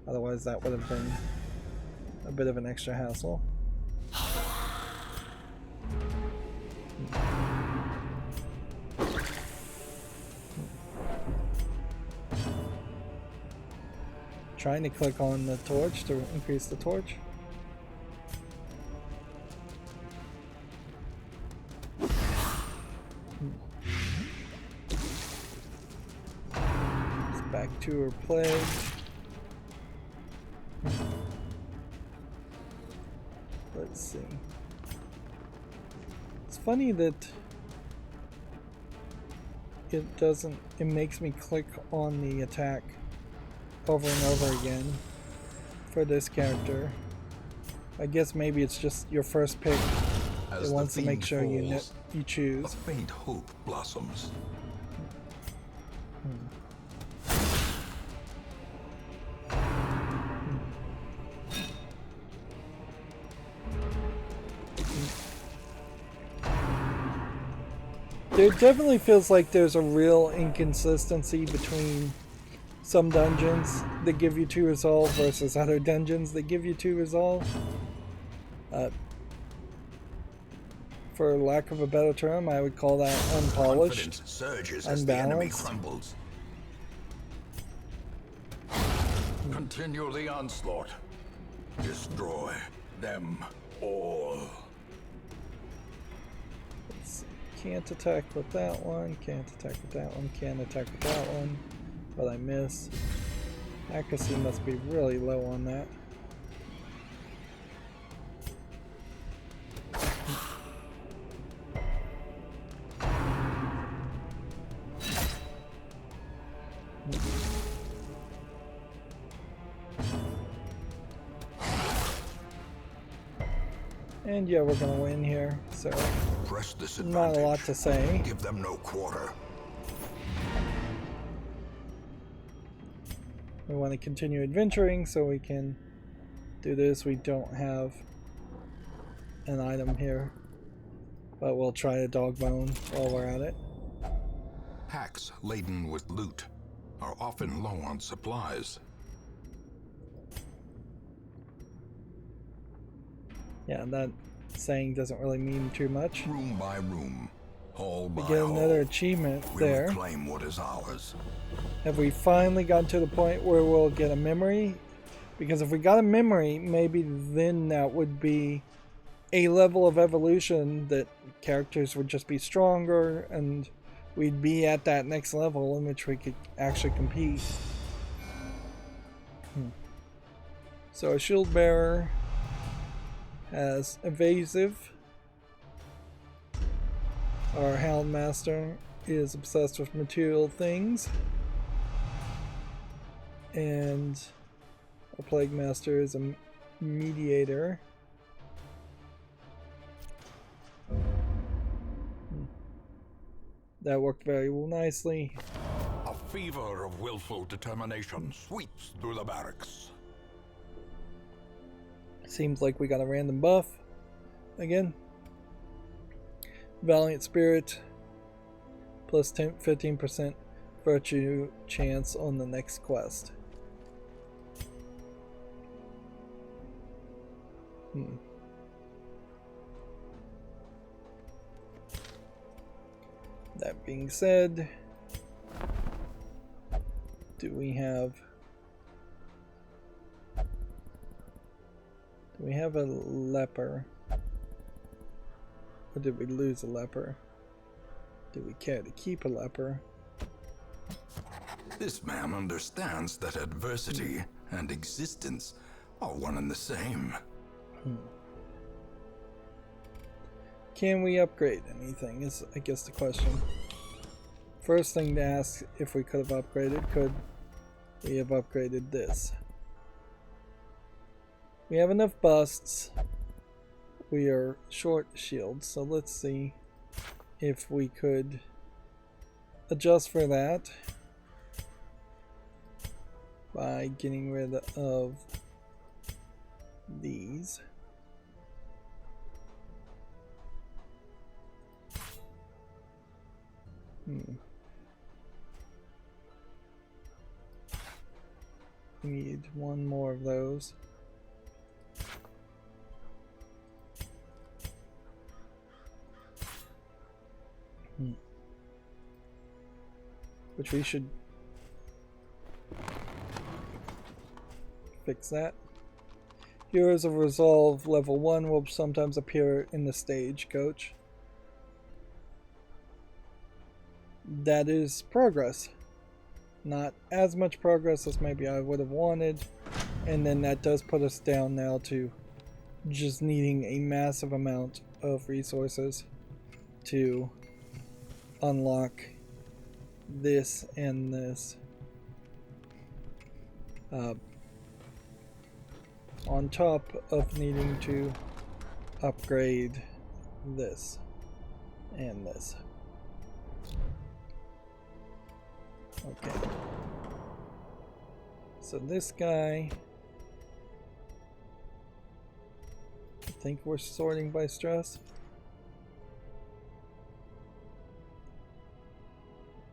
A: Otherwise that would have been a bit of an extra hassle. Trying to click on the torch to increase the torch. It's back to her plague. Let's see. It's funny that it makes me click on the attack over and over again for this character. I guess maybe it's just your first pick. It wants to make sure you choose.
B: A faint hope blossoms.
A: There definitely feels like there's a real inconsistency between some dungeons that give you 2 resolve versus other dungeons that give you 2 resolve. For lack of a better term, I would call that unpolished,
B: Confidence surges as the enemy
A: unbalanced.
B: crumbles. Continue the onslaught. Destroy them all.
A: Let's see. Can't attack with that one, can't attack with that one, can't attack with that one, but I miss. Accuracy must be really low on that. And yeah, we're gonna win here, so
B: Press this
A: not a lot
B: advantage.
A: to say.
B: Give them no quarter.
A: We want to continue adventuring so we can do this. We don't have an item here, but we'll try a dog bone while we're at it.
B: Packs laden with loot are often low on supplies.
A: Yeah, that saying doesn't really mean too much.
B: Room by room, hall by
A: We get
B: hall,
A: another achievement
B: we
A: there.
B: reclaim what is ours.
A: Have we finally gotten to the point where we'll get a memory? Because if we got a memory, maybe then that would be a level of evolution that characters would just be stronger and we'd be at that next level in which we could actually compete. So a shield bearer has evasive. Our Hound Master is obsessed with material things. And a Plague Master is a mediator. That worked very nicely.
B: A fever of willful determination sweeps through the barracks.
A: Seems like we got a random buff again. Valiant Spirit plus 15% virtue chance on the next quest. That being said, do we have a leper? Or did we lose a leper? Do we care to keep a leper?
B: This man understands that adversity and existence are one and the same.
A: can we upgrade anything is, I guess, the question. First thing to ask if we could have upgraded, could we have upgraded this? We have enough busts. We are short shields, so let's see if we could adjust for that by getting rid of these. We need one more of those. Which we should fix that. Heroes of Resolve level 1 will sometimes appear in the stagecoach. That is progress. Not as much progress as maybe I would have wanted. And then that does put us down now to just needing a massive amount of resources to unlock this and this. On top of needing to upgrade this and this. Okay. So this guy, I think we're sorting by stress.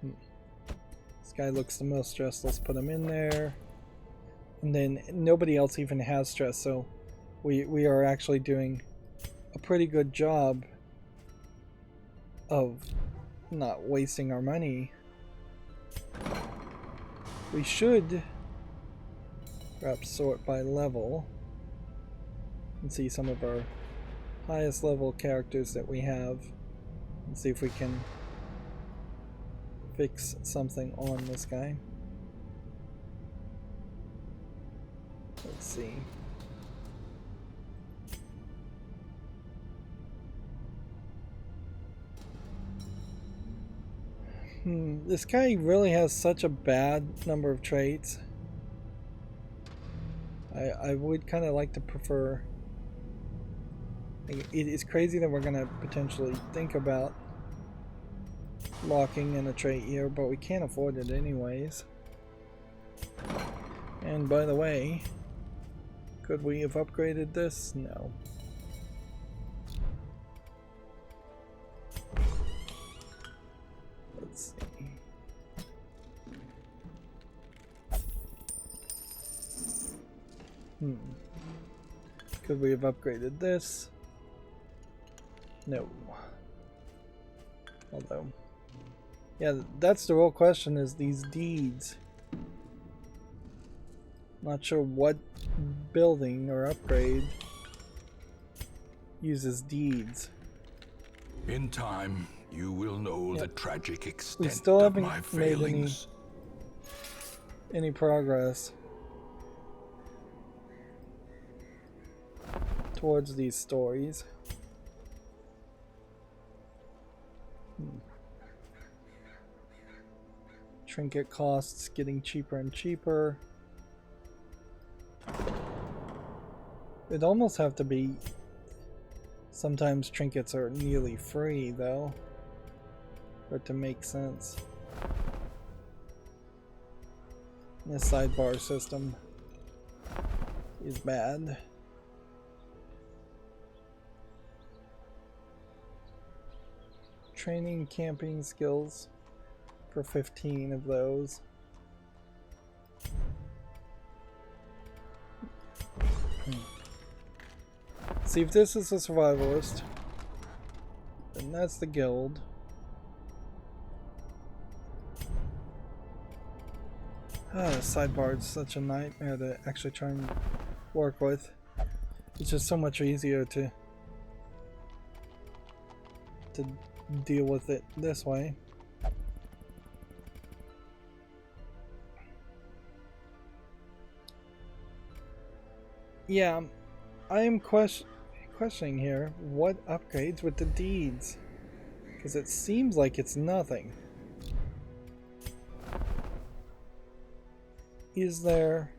A: This guy looks the most stressed. Let's put him in there. And then nobody else even has stress, so we are actually doing a pretty good job of not wasting our money. We should perhaps sort by level and see some of our highest level characters that we have and see if we can fix something on this guy. Let's see. This guy really has such a bad number of traits. I would kind of like to prefer... It is crazy that we're going to potentially think about locking in a trait here, but we can't afford it anyways. And by the way, could we have upgraded this? No. Let's see. Could we have upgraded this? No. Although, yeah, that's the real question, is these deeds. Not sure what building or upgrade uses deeds.
B: In time, you will know the tragic extent
A: we still
B: of
A: haven't
B: my
A: made
B: failings.
A: any progress towards these stories. Trinket costs getting cheaper and cheaper. It'd almost have to be... Sometimes trinkets are nearly free, though, for it to make sense. This sidebar system is bad. Training camping skills for 15 of those. See, if this is a survivalist, then that's the guild. The sidebar is such a nightmare to actually try and work with. It's just so much easier to deal with it this way. Yeah, I am questioning here, what upgrades with the deeds? Because it seems like it's nothing. Is there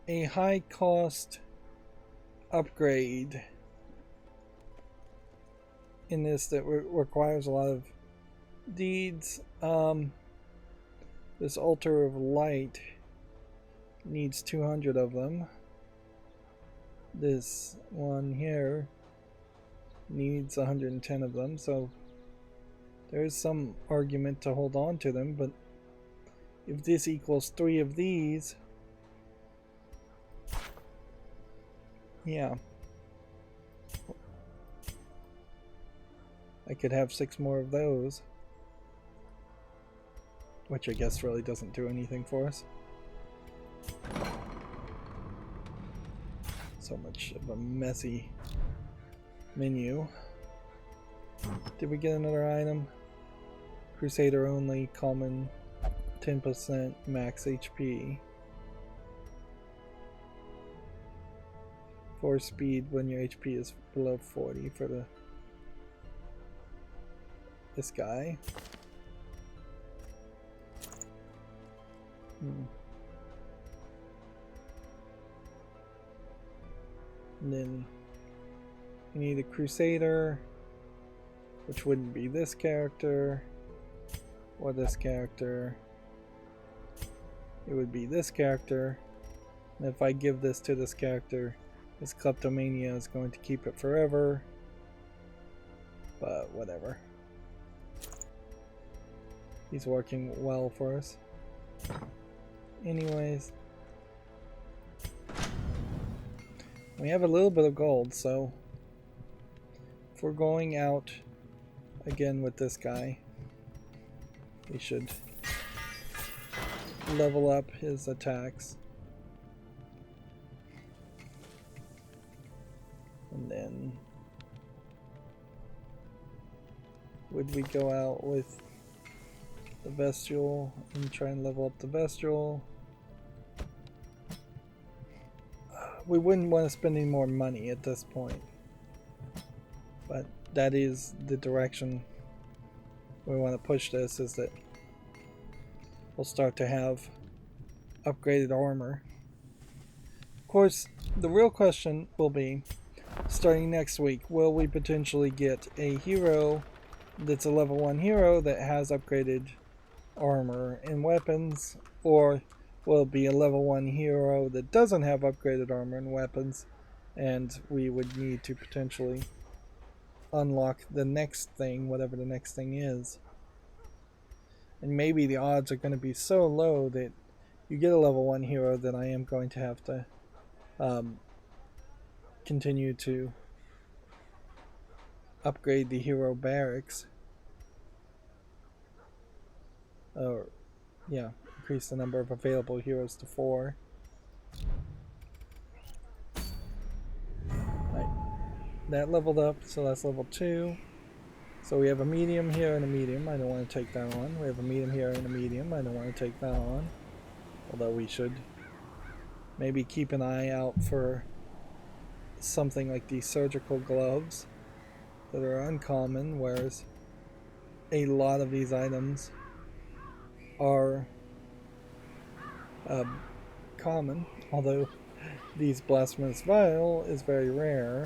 A: a high cost upgrade in this that requires a lot of deeds? This altar of light needs 200 of them. This one here needs 110 of them, so there is some argument to hold on to them, but if this equals 3 of these, yeah, I could have 6 more of those, which I guess really doesn't do anything for us. So much of a messy menu. Did we get another item? Crusader only, common, 10% max HP. 4 speed when your HP is below 40 for this guy. And then we need a Crusader, which wouldn't be this character or this character. It would be this character. And if I give this to this character, his kleptomania is going to keep it forever. But whatever. He's working well for us. Anyways. We have a little bit of gold, so if we're going out again with this guy, we should level up his attacks. And then would we go out with the Bestial and try and level up the Bestial? We wouldn't want to spend any more money at this point, but that is the direction we want to push this, is that we'll start to have upgraded armor. Of course, the real question will be, starting next week, will we potentially get a hero that's a level 1 hero that has upgraded armor and weapons, or will be a level 1 hero that doesn't have upgraded armor and weapons, and we would need to potentially unlock the next thing, whatever the next thing is. And maybe the odds are going to be so low that you get a level 1 hero that I am going to have to continue to upgrade the hero barracks. Or, yeah, increase the number of available heroes to 4. Right. That leveled up, so that's level 2. So we have a medium here and a medium. I don't want to take that on. We have a medium here and a medium. I don't want to take that on. Although we should maybe keep an eye out for something like these surgical gloves that are uncommon, whereas a lot of these items are common, although these blasphemous vial is very rare,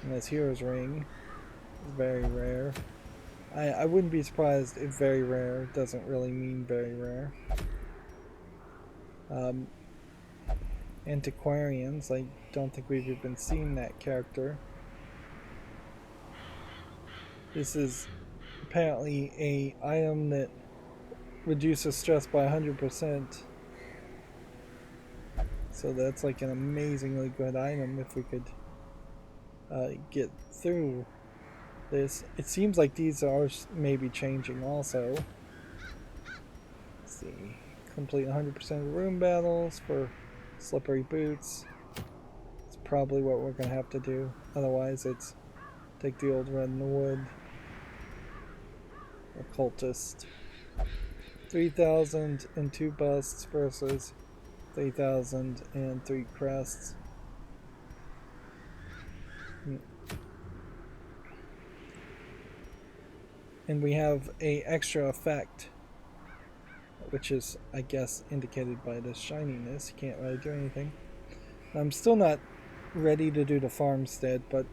A: and this hero's ring is very rare. I wouldn't be surprised if very rare doesn't really mean very rare. Antiquarians, I don't think we've even seen that character. This is apparently a item that reduces stress by 100%. So that's like an amazingly good item if we could get through this. It seems like these are maybe changing also. Let's see. Complete 100% of room battles for slippery boots. It's probably what we're going to have to do. Otherwise it's take the old red in the wood. Occultist. 3,002 busts versus 3,003 crests. and we have a extra effect, which is, I guess, indicated by this shininess. You can't really do anything. I'm still not ready to do the farmstead, but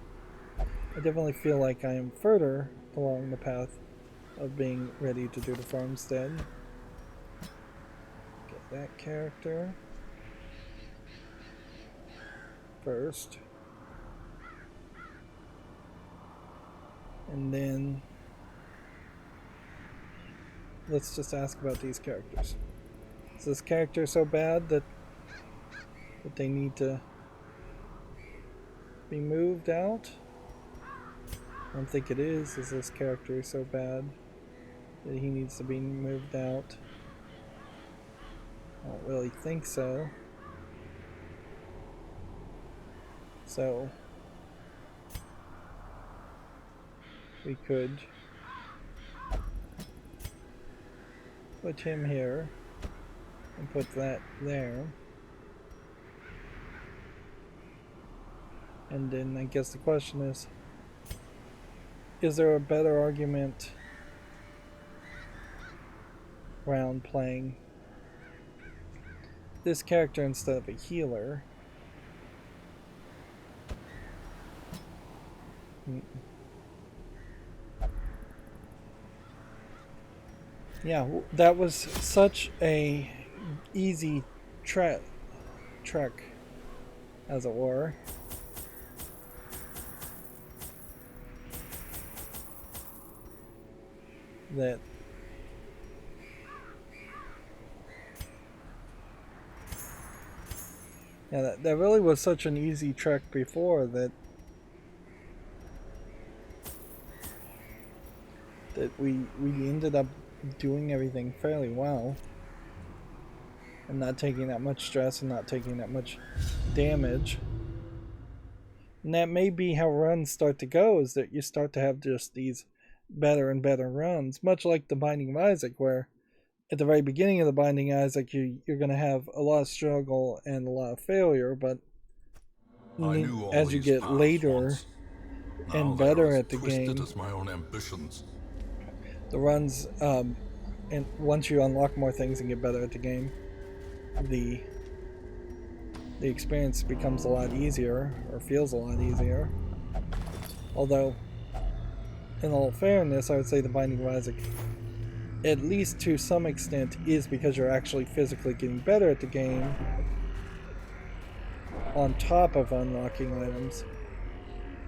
A: I definitely feel like I am further along the path of being ready to do the farmstead. Get that character first. And then let's just ask about these characters. Is this character so bad that they need to be moved out? I don't think it is. Is this character so bad that he needs to be moved out? I don't really think so. So we could put him here and put that there. And then I guess the question is there a better argument around playing this character instead of a healer? Yeah, that was such a easy trek, as it were. That that really was such an easy trek before that we ended up doing everything fairly well and not taking that much stress and not taking that much damage. And that may be how runs start to go, is that you start to have just these better and better runs, much like the Binding of Isaac, where at the very beginning of the Binding of Isaac you're going to have a lot of struggle and a lot of failure, but as you get later and better at the game,
B: as my own ambitions.
A: the runs, and once you unlock more things and get better at the game, the experience becomes a lot easier, or feels a lot easier. Although, in all fairness, I would say the Binding of Isaac, at least to some extent, is because you're actually physically getting better at the game on top of unlocking items,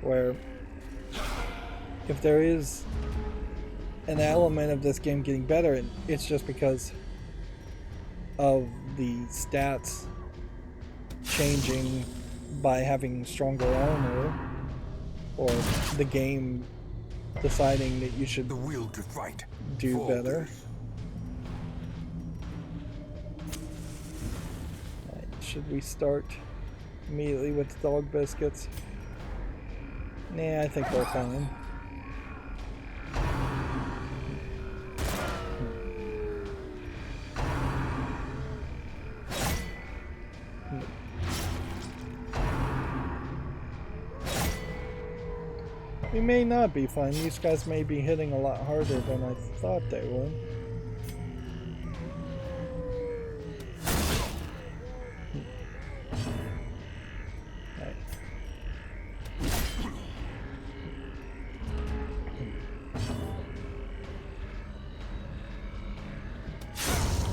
A: where if there is an element of this game getting better, it's just because of the stats changing by having stronger armor, or the game deciding that you should
B: the will to fight
A: do better. Right, should we start immediately with the dog biscuits? Nah, I think we're fine. We may not be fine. These guys may be hitting a lot harder than I thought they would. Right.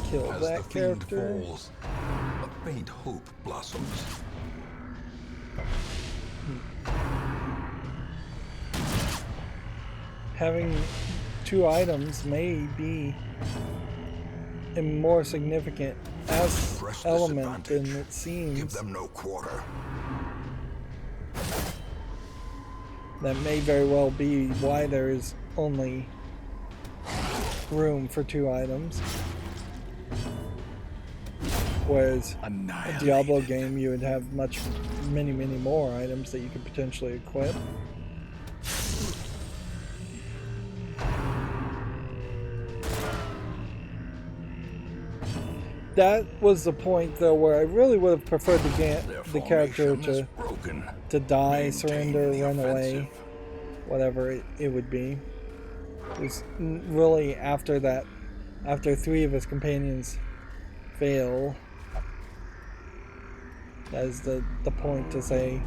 A: Kill
B: As
A: that
B: the
A: character.
B: fiend falls, a faint hope blossoms.
A: Having two items may be a more significant element than it seems.
B: Give them no quarter.
A: That may very well be why there is only room for two items. Whereas a Diablo game, you would have many more items that you could potentially equip. That was the point, though, where I really would have preferred the character to die, surrender, run away, whatever it would be. Is really after that, after 3 of his companions fail, that is the point to say,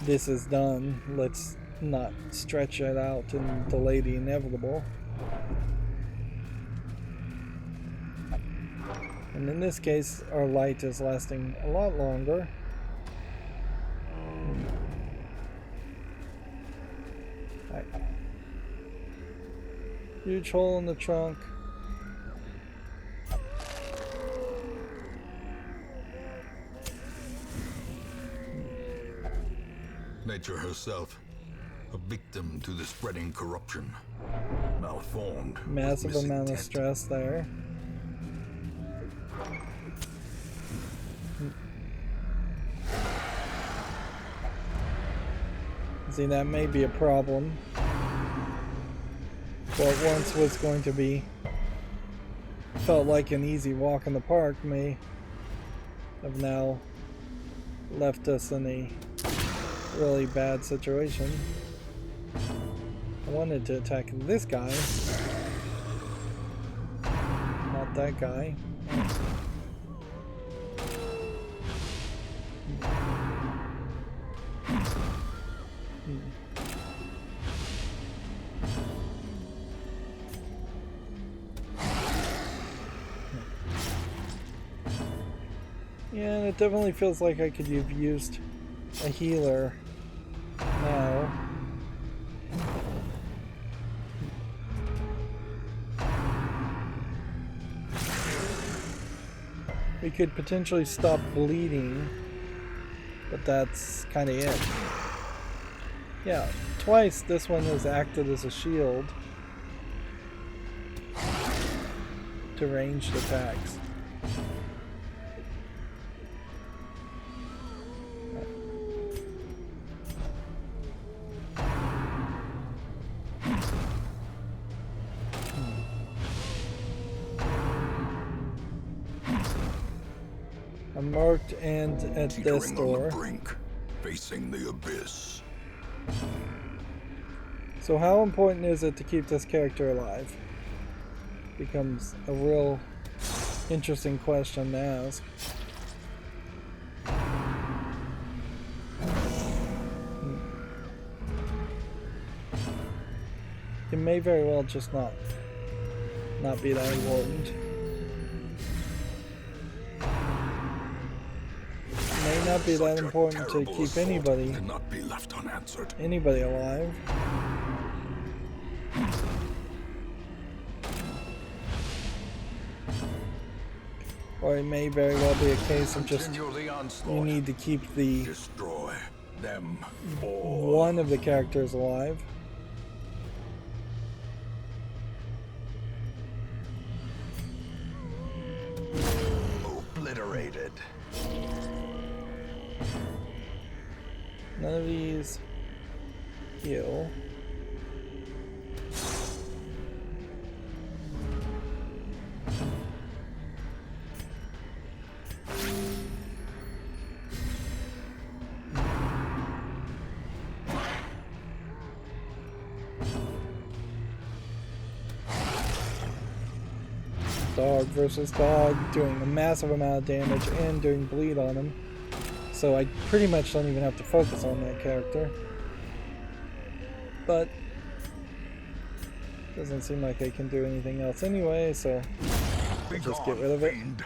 A: this is done. Let's not stretch it out and delay the inevitable. And in this case, our light is lasting a lot longer. Right. Huge hole in the trunk.
B: Nature herself, a victim to the spreading corruption, malformed.
A: Massive amount of stress there. See, that may be a problem. What once was going to be felt like an easy walk in the park may have now left us in a really bad situation. I wanted to attack this guy, not that guy. Yeah, it definitely feels like I could have used a healer now. We could potentially stop bleeding, but that's kind of it. Yeah, twice this one has acted as a shield to ranged attacks. I'm marked and at this door.
B: On the brink, facing the abyss.
A: So how important is it to keep this character alive? Becomes a real interesting question to ask. It may very well just not be that important. May not be that important to keep anybody alive. Or it may very well be a case of just you need to keep the
B: destroy them
A: one of the characters alive.
B: Obliterated.
A: None of these heal. Dog versus dog, doing a massive amount of damage and doing bleed on him. So I pretty much don't even have to focus on that character. But doesn't seem like I can do anything else anyway, so I'll just get rid of it. And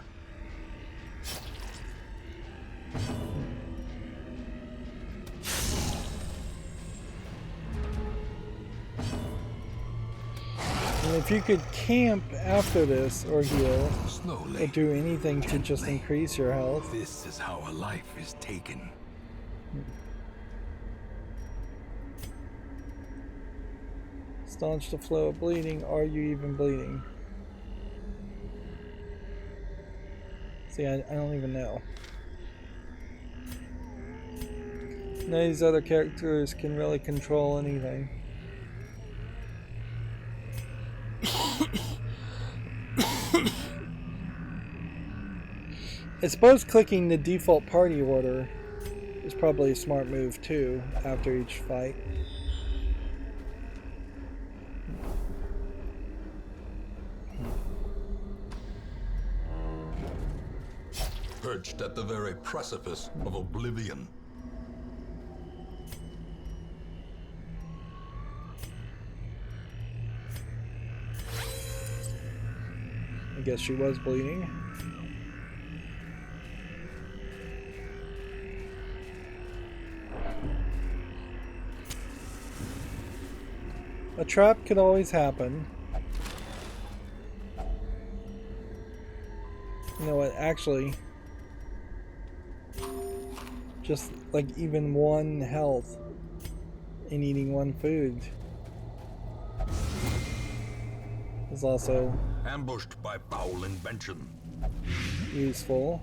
A: if you could camp after this or heal or do anything to just increase your health.
B: This is how a life is taken.
A: Staunch the flow of bleeding. Are you even bleeding? See, I don't even know. None of these other characters can really control anything. I suppose clicking the default party order is probably a smart move too after each fight.
B: perched at the very precipice of oblivion.
A: I guess she was bleeding. A trap could always happen. You know what, actually, just like even one health in eating one food is also
B: ambushed by foul invention.
A: Useful.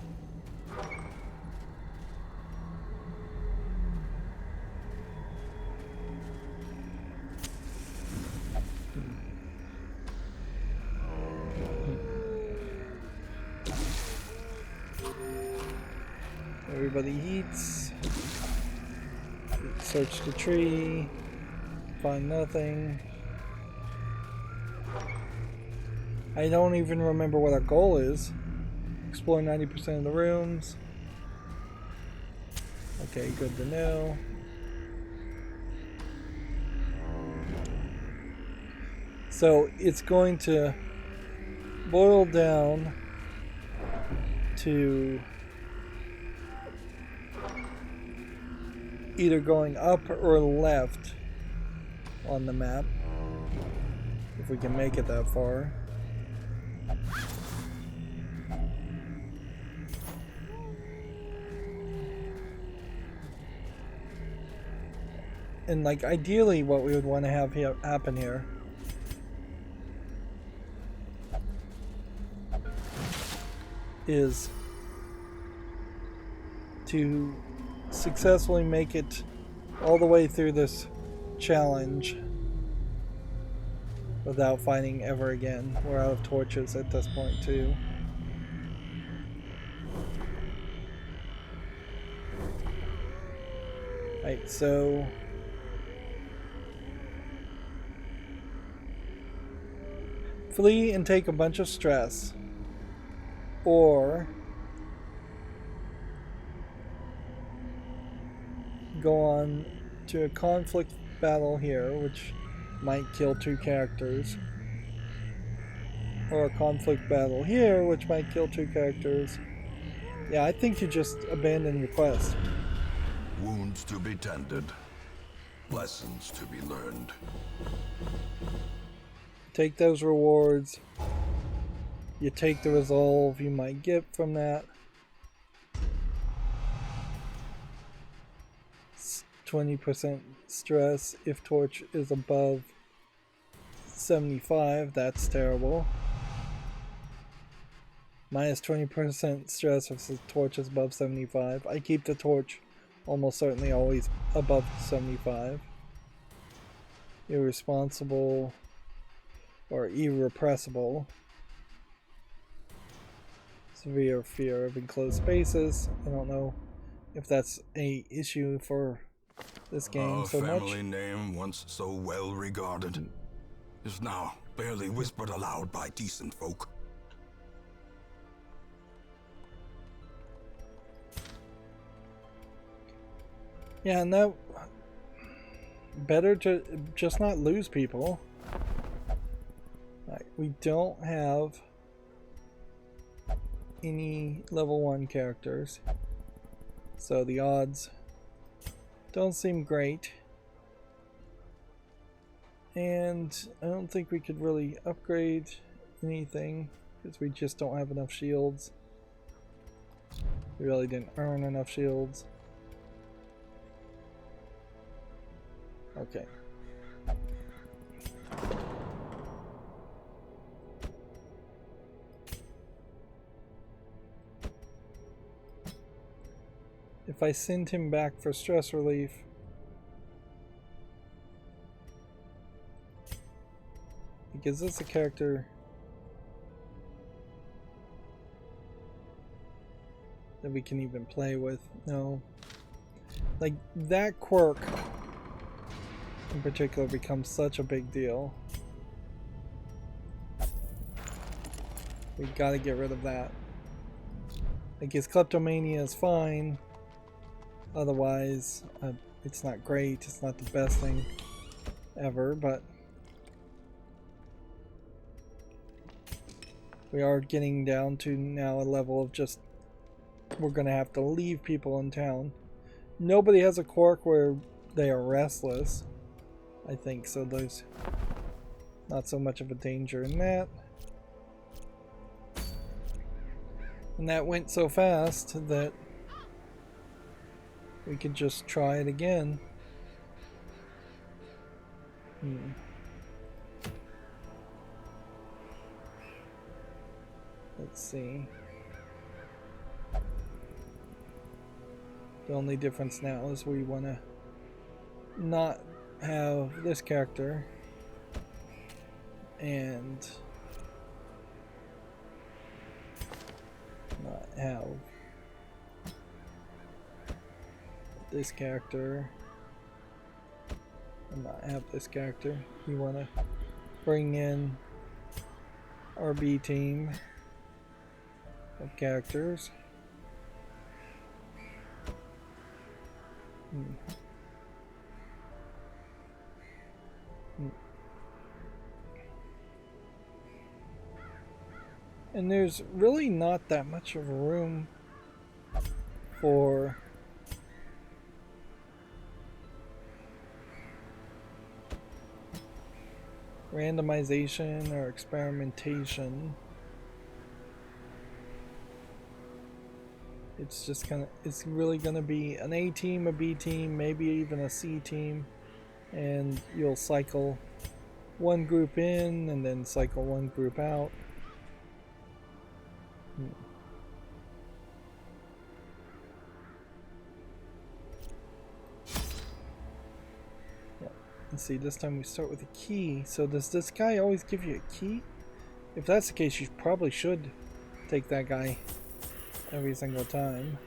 A: Everybody eats. Search the tree. Find nothing. I don't even remember what our goal is. Explore 90% of the rooms. Okay, good to know. So it's going to boil down to either going up or left on the map, if we can make it that far. And like ideally what we would want to have happen here is to successfully make it all the way through this challenge without fighting ever again. We're out of torches at this point too. Right, so flee and take a bunch of stress, or go on to a conflict battle here, which might kill 2 characters, or a conflict battle here, which might kill 2 characters. Yeah, I think you just abandon your quest.
B: Wounds to be tended, lessons to be learned.
A: Take those rewards. You take the resolve you might get from that. 20% stress if torch is above 75. That's terrible. Minus 20% stress if the torch is above 75. I keep the torch almost certainly always above 75. Irresponsible or irrepressible. Severe fear of enclosed spaces. I don't know if that's a issue for this game so much.
B: Our family name, once so well regarded, is now barely whispered aloud by decent folk.
A: Yeah, and that better to just not lose people. Right, we don't have any level 1 characters, so the odds don't seem great, and I don't think we could really upgrade anything because we just don't have enough shields. We really didn't earn enough shields. Okay. If I send him back for stress relief, because this is a character that we can even play with. No. Like, that quirk in particular becomes such a big deal. We gotta get rid of that. Like his kleptomania is fine. Otherwise, it's not great. It's not the best thing ever, but we are getting down to now a level of just we're gonna have to leave people in town. Nobody has a quirk where they are restless, I think, so there's not so much of a danger in that. And that went so fast that we could just try it again. Let's see. The only difference now is we want to not have this character and not have this character and not have this character. We want to bring in our B team of characters. And there's really not that much of room for randomization or experimentation. It's just it's really gonna be an A team, a B team, maybe even a C team, and you'll cycle one group in and then cycle one group out. Yeah. And see, this time we start with a key. So does this guy always give you a key? If that's the case, you probably should take that guy every single time.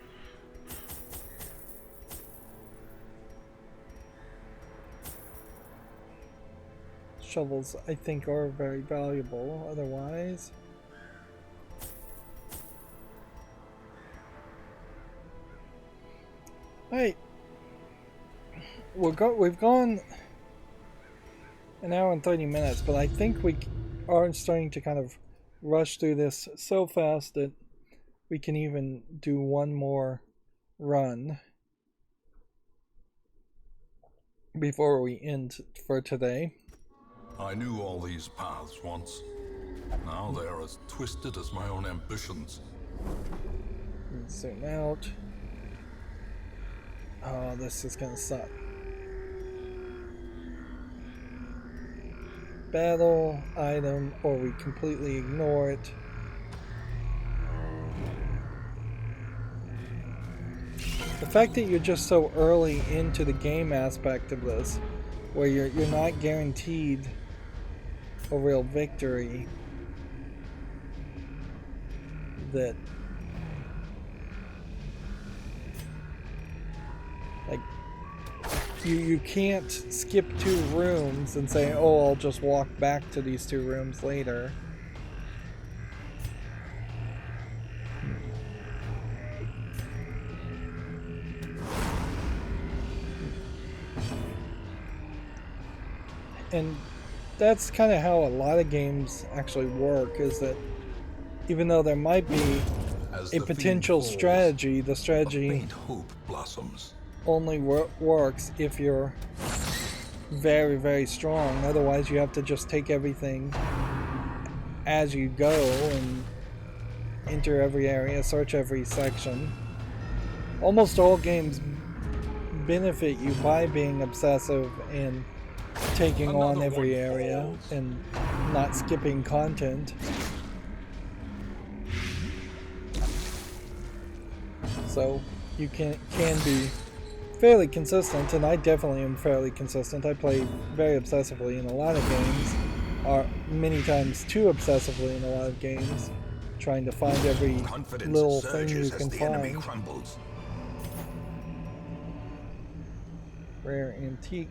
A: Shovels, I think, are very valuable otherwise. Alright. We've gone an hour and 30 minutes, but I think we are starting to kind of rush through this so fast that we can even do one more run before we end for today.
B: I knew all these paths once. Now they are as twisted as my own ambitions.
A: Zoom out. Oh, this is gonna suck. Battle, item, or we completely ignore it. The fact that you're just so early into the game aspect of this, where you're not guaranteed a real victory, that like you can't skip 2 rooms and say, oh, I'll just walk back to these 2 rooms later. And that's kind of how a lot of games actually work, is that even though there might be a potential strategy, the strategy
B: hope blossoms.
A: only works if you're very, very strong. Otherwise, you have to just take everything as you go and enter every area, search every section. Almost all games benefit you by being obsessive and taking on every area and not skipping content. So you can be fairly consistent, and I definitely am fairly consistent. I play very obsessively in a lot of games, or many times too obsessively in a lot of games, trying to find every little thing you can find. Rare antique.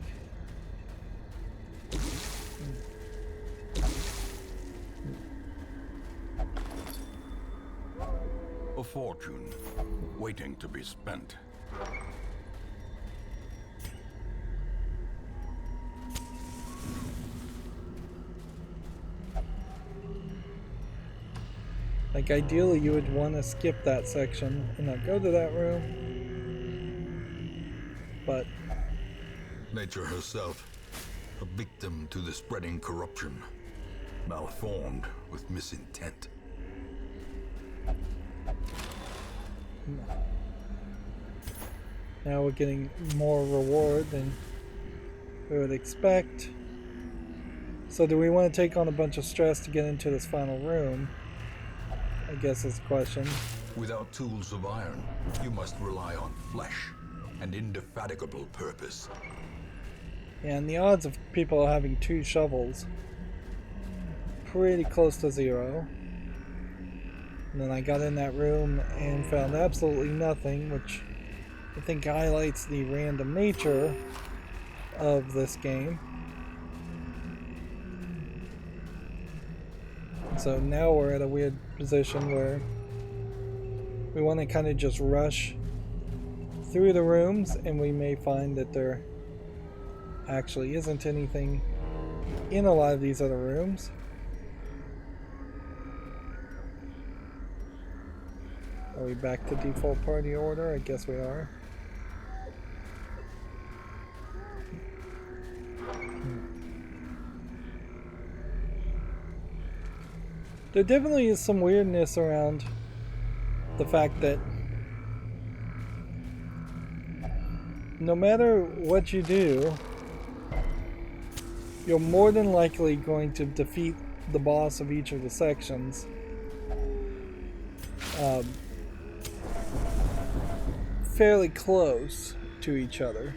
B: A fortune, waiting to be spent.
A: Like, ideally you would want to skip that section and not go to that room. But
B: Nature herself, a victim to the spreading corruption, malformed with misintent.
A: now we're getting more reward than we would expect. So do we want to take on a bunch of stress to get into this final room? I guess is the question.
B: Without tools of iron, you must rely on flesh and indefatigable purpose.
A: And the odds of people having 2 shovels, pretty close to 0. And then I got in that room and found absolutely nothing, which I think highlights the random nature of this game. So now we're at a weird position where we want to kind of just rush through the rooms, and we may find that there actually isn't anything in a lot of these other rooms. Are we back to default party order? I guess we are. There definitely is some weirdness around the fact that no matter what you do, you're more than likely going to defeat the boss of each of the sections. Fairly close to each other,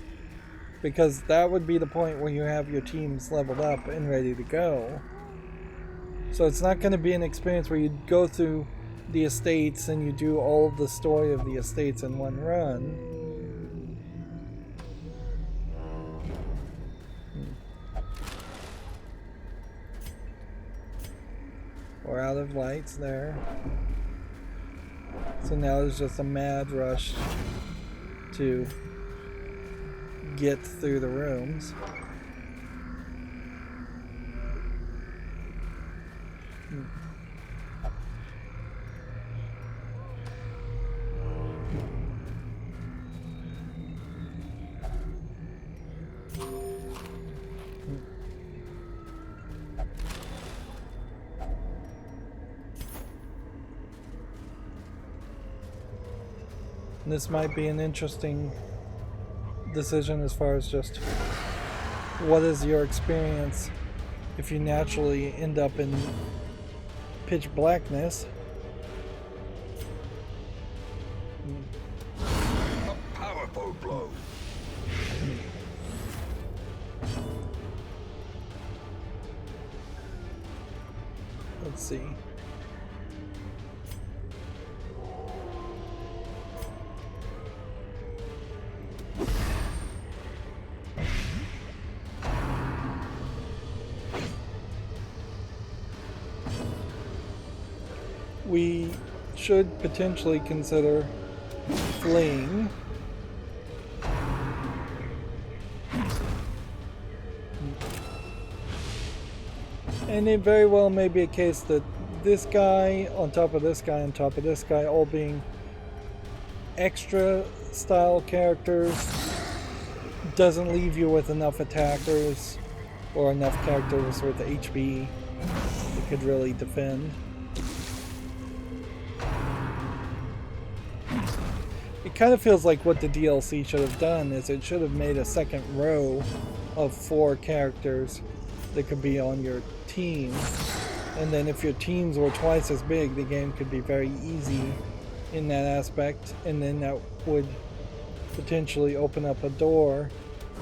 A: because that would be the point where you have your teams leveled up and ready to go. So it's not going to be an experience where you go through the estates and you do all of the story of the estates in one run. We're out of lights there. So now there's just a mad rush to get through the rooms. This might be an interesting decision as far as just what is your experience if you naturally end up in pitch blackness.
B: A powerful blow.
A: Let's see. We should potentially consider fleeing. And it very well may be a case that this guy on top of this guy on top of this guy, all being extra style characters, doesn't leave you with enough attackers or enough characters with HP that could really defend. It kind of feels like what the DLC should have done is it should have made a second row of 4 characters that could be on your team, and then if your teams were twice as big, the game could be very easy in that aspect, and then that would potentially open up a door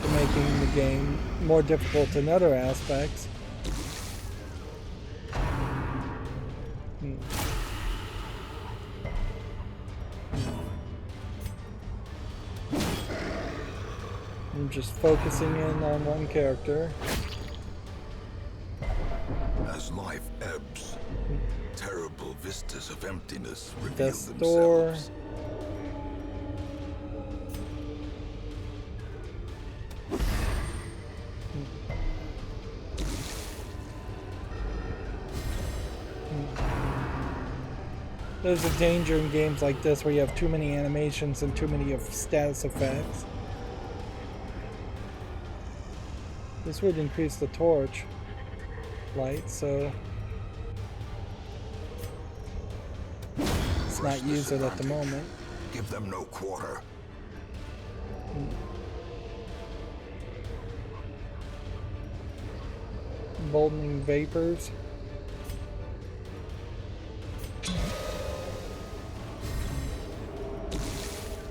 A: to making the game more difficult in other aspects. I'm just focusing in on one character.
B: As As life ebbs, terrible vistas of emptiness reveal
A: Death's door.
B: themselves.
A: There's a danger in games like this where you have too many animations and too many of status effects. This would increase the torch light, so let's not use it at the moment.
B: Give them no quarter.
A: Emboldening vapors.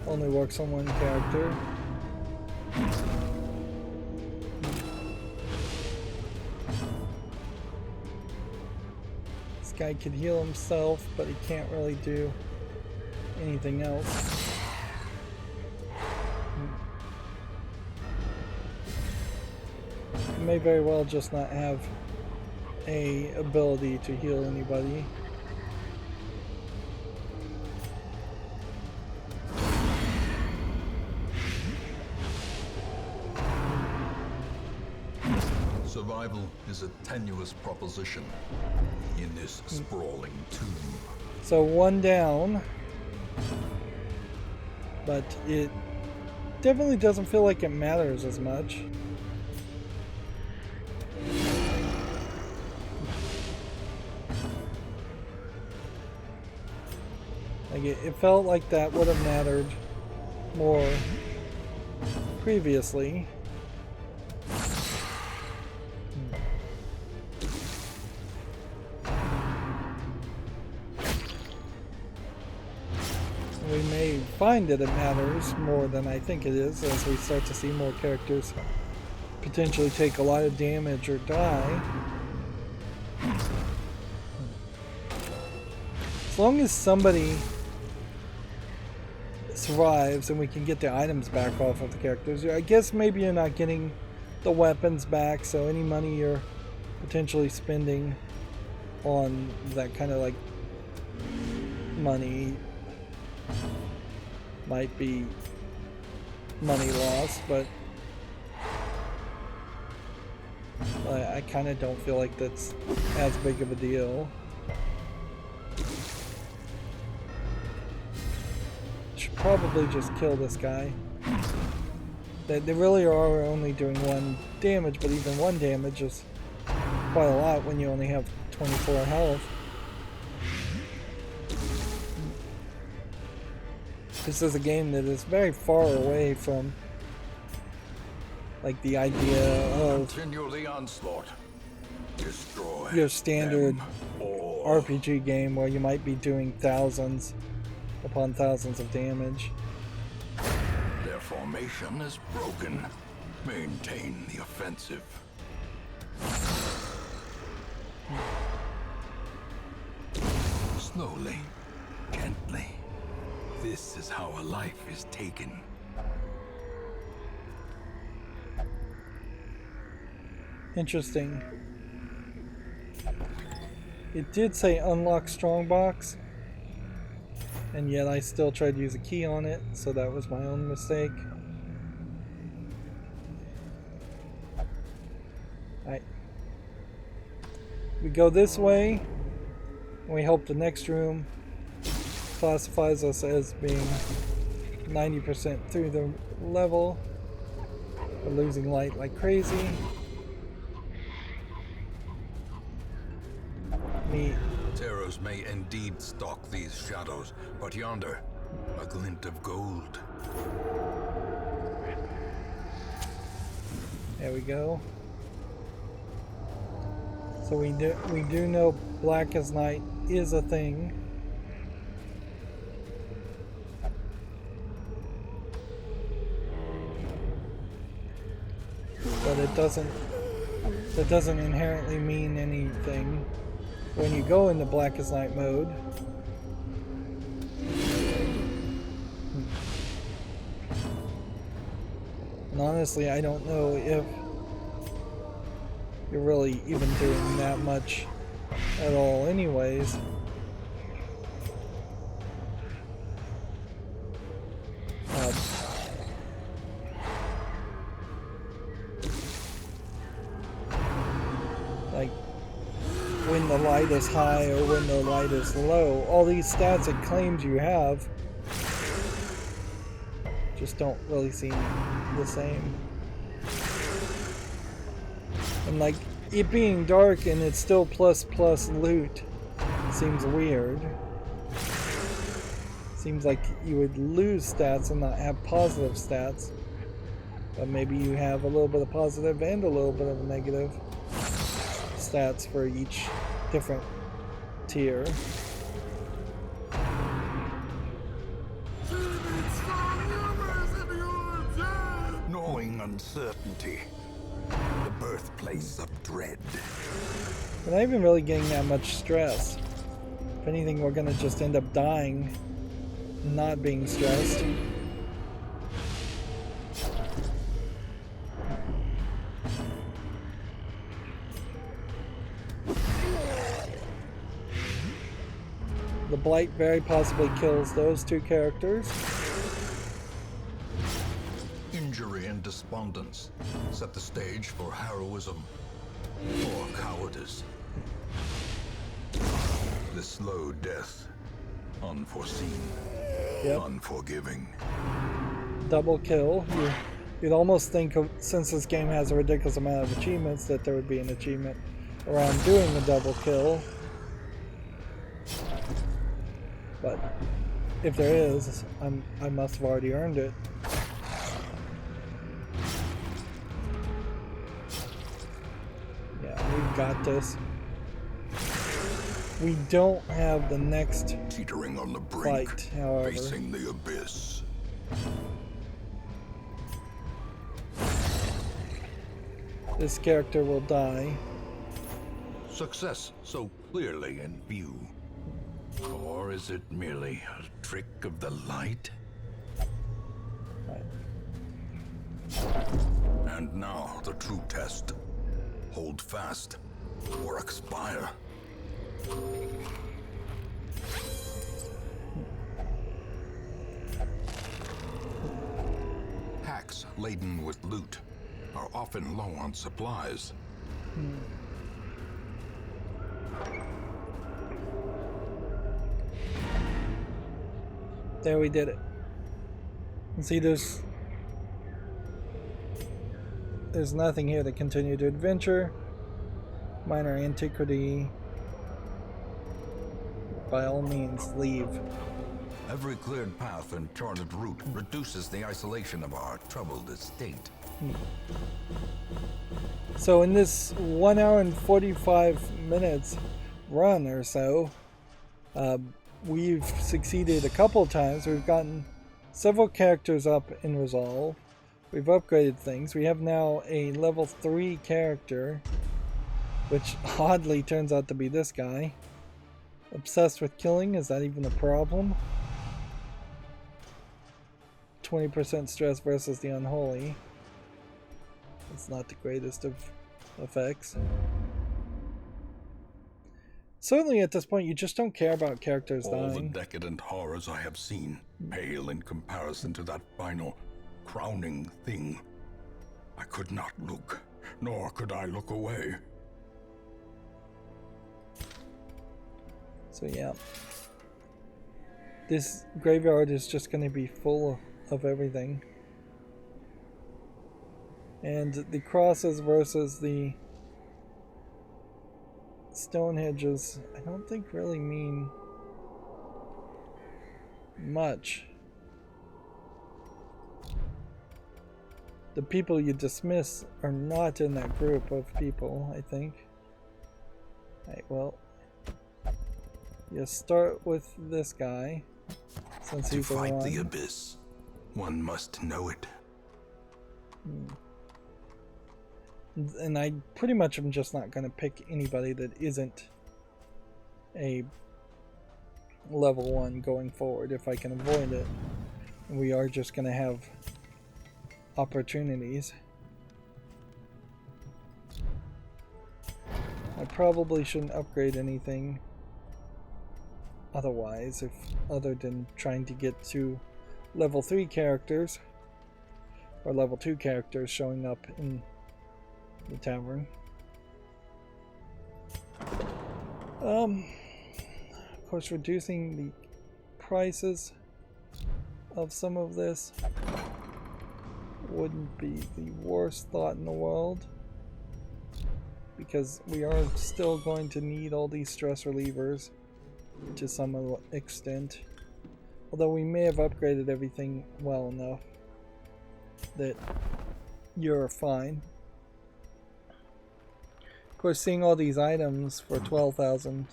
A: Only works on one character. This guy could heal himself, but he can't really do anything else. He may very well just not have a ability to heal anybody.
B: Survival is a tenuous proposition in this sprawling tomb.
A: So one down, but it definitely doesn't feel like it matters as much. Like it felt like that would have mattered more previously. We may find that it matters more than I think it is as we start to see more characters potentially take a lot of damage or die. As long as somebody survives and we can get the items back off of the characters, I guess maybe you're not getting the weapons back, so any money you're potentially spending on that kind of like money might be money lost, but I kind of don't feel like that's as big of a deal. Should probably just kill this guy. They really are only doing 1 damage, but even 1 damage is quite a lot when you only have 24 health. This is a game that is very far away from like the idea of
B: Continue the onslaught. Destroy
A: your standard
B: all.
A: RPG game where you might be doing thousands upon thousands of damage.
B: Their formation is broken. Maintain the offensive. Slowly, gently. This is how a life is taken.
A: Interesting. It did say unlock strongbox, and yet I still tried to use a key on it, so that was my own mistake. Alright. We go this way, and we hope the next room classifies us as being 90% through the level. We're losing light like crazy. Neat.
B: Terrors may indeed stalk these shadows, but yonder, a glint of gold.
A: There we go. So we do know Black as Night is a thing. But that doesn't inherently mean anything when you go into Black as Night mode. And honestly, I don't know if you're really even doing that much at all anyways. Like when the light is high or when the light is low, all these stats it claims you have just don't really seem the same. And like it being dark and it's still plus loot seems weird. Seems like you would lose stats and not have positive stats. But maybe you have a little bit of positive and a little bit of negative stats for each different tier.
B: Knowing uncertainty, the birthplace of dread.
A: We're not even really getting that much stress. If anything, we're gonna just end up dying, not being stressed. The blight very possibly kills those two characters.
B: Injury and despondence set the stage for heroism or cowardice. The slow death, unforeseen, unforgiving.
A: Double kill. You'd almost think, since this game has a ridiculous amount of achievements, that there would be an achievement around doing a double kill. But if there is, I must have already earned it. Yeah, we've got this. We don't have the next
B: Teetering on the brink,
A: fight, however.
B: facing the abyss.
A: This character will die.
B: Success so clearly in view. Or is it merely a trick of the light? And now the true test. Hold fast or expire. Packs laden with loot are often low on supplies.
A: There, we did it. And see, there's nothing here to continue to adventure. Minor antiquity. By all means, leave.
B: Every cleared path and charted route reduces the isolation of our troubled estate.
A: So in this 1 hour and 45 minutes run or so, we've succeeded a couple times. We've gotten several characters up in Resolve. We've upgraded things. We have now a level 3 character, which oddly turns out to be this guy. Obsessed with killing, is that even a problem? 20% stress versus the unholy. It's not the greatest of effects. Certainly at this point you just don't care about characters
B: All
A: dying.
B: the decadent horrors I have seen pale in comparison to that final, crowning thing. I could not look, nor could I look away.
A: So yeah. This graveyard is just going to be full of everything. And the crosses versus the Stonehenges, I don't think really mean much. The people you dismiss are not in that group of people, I think. Alright, well, you start with this guy, since
B: To
A: he's the
B: fight
A: one.
B: the abyss, one must know it.
A: And I pretty much am just not going to pick anybody that isn't a level 1 going forward if I can avoid it. And we are just going to have opportunities. I probably shouldn't upgrade anything otherwise, other than trying to get to level 3 characters or level 2 characters showing up in the tavern. Of course, reducing the prices of some of this wouldn't be the worst thought in the world, because we are still going to need all these stress relievers to some extent, although we may have upgraded everything well enough that you're fine. Of course, seeing all these items for 12,000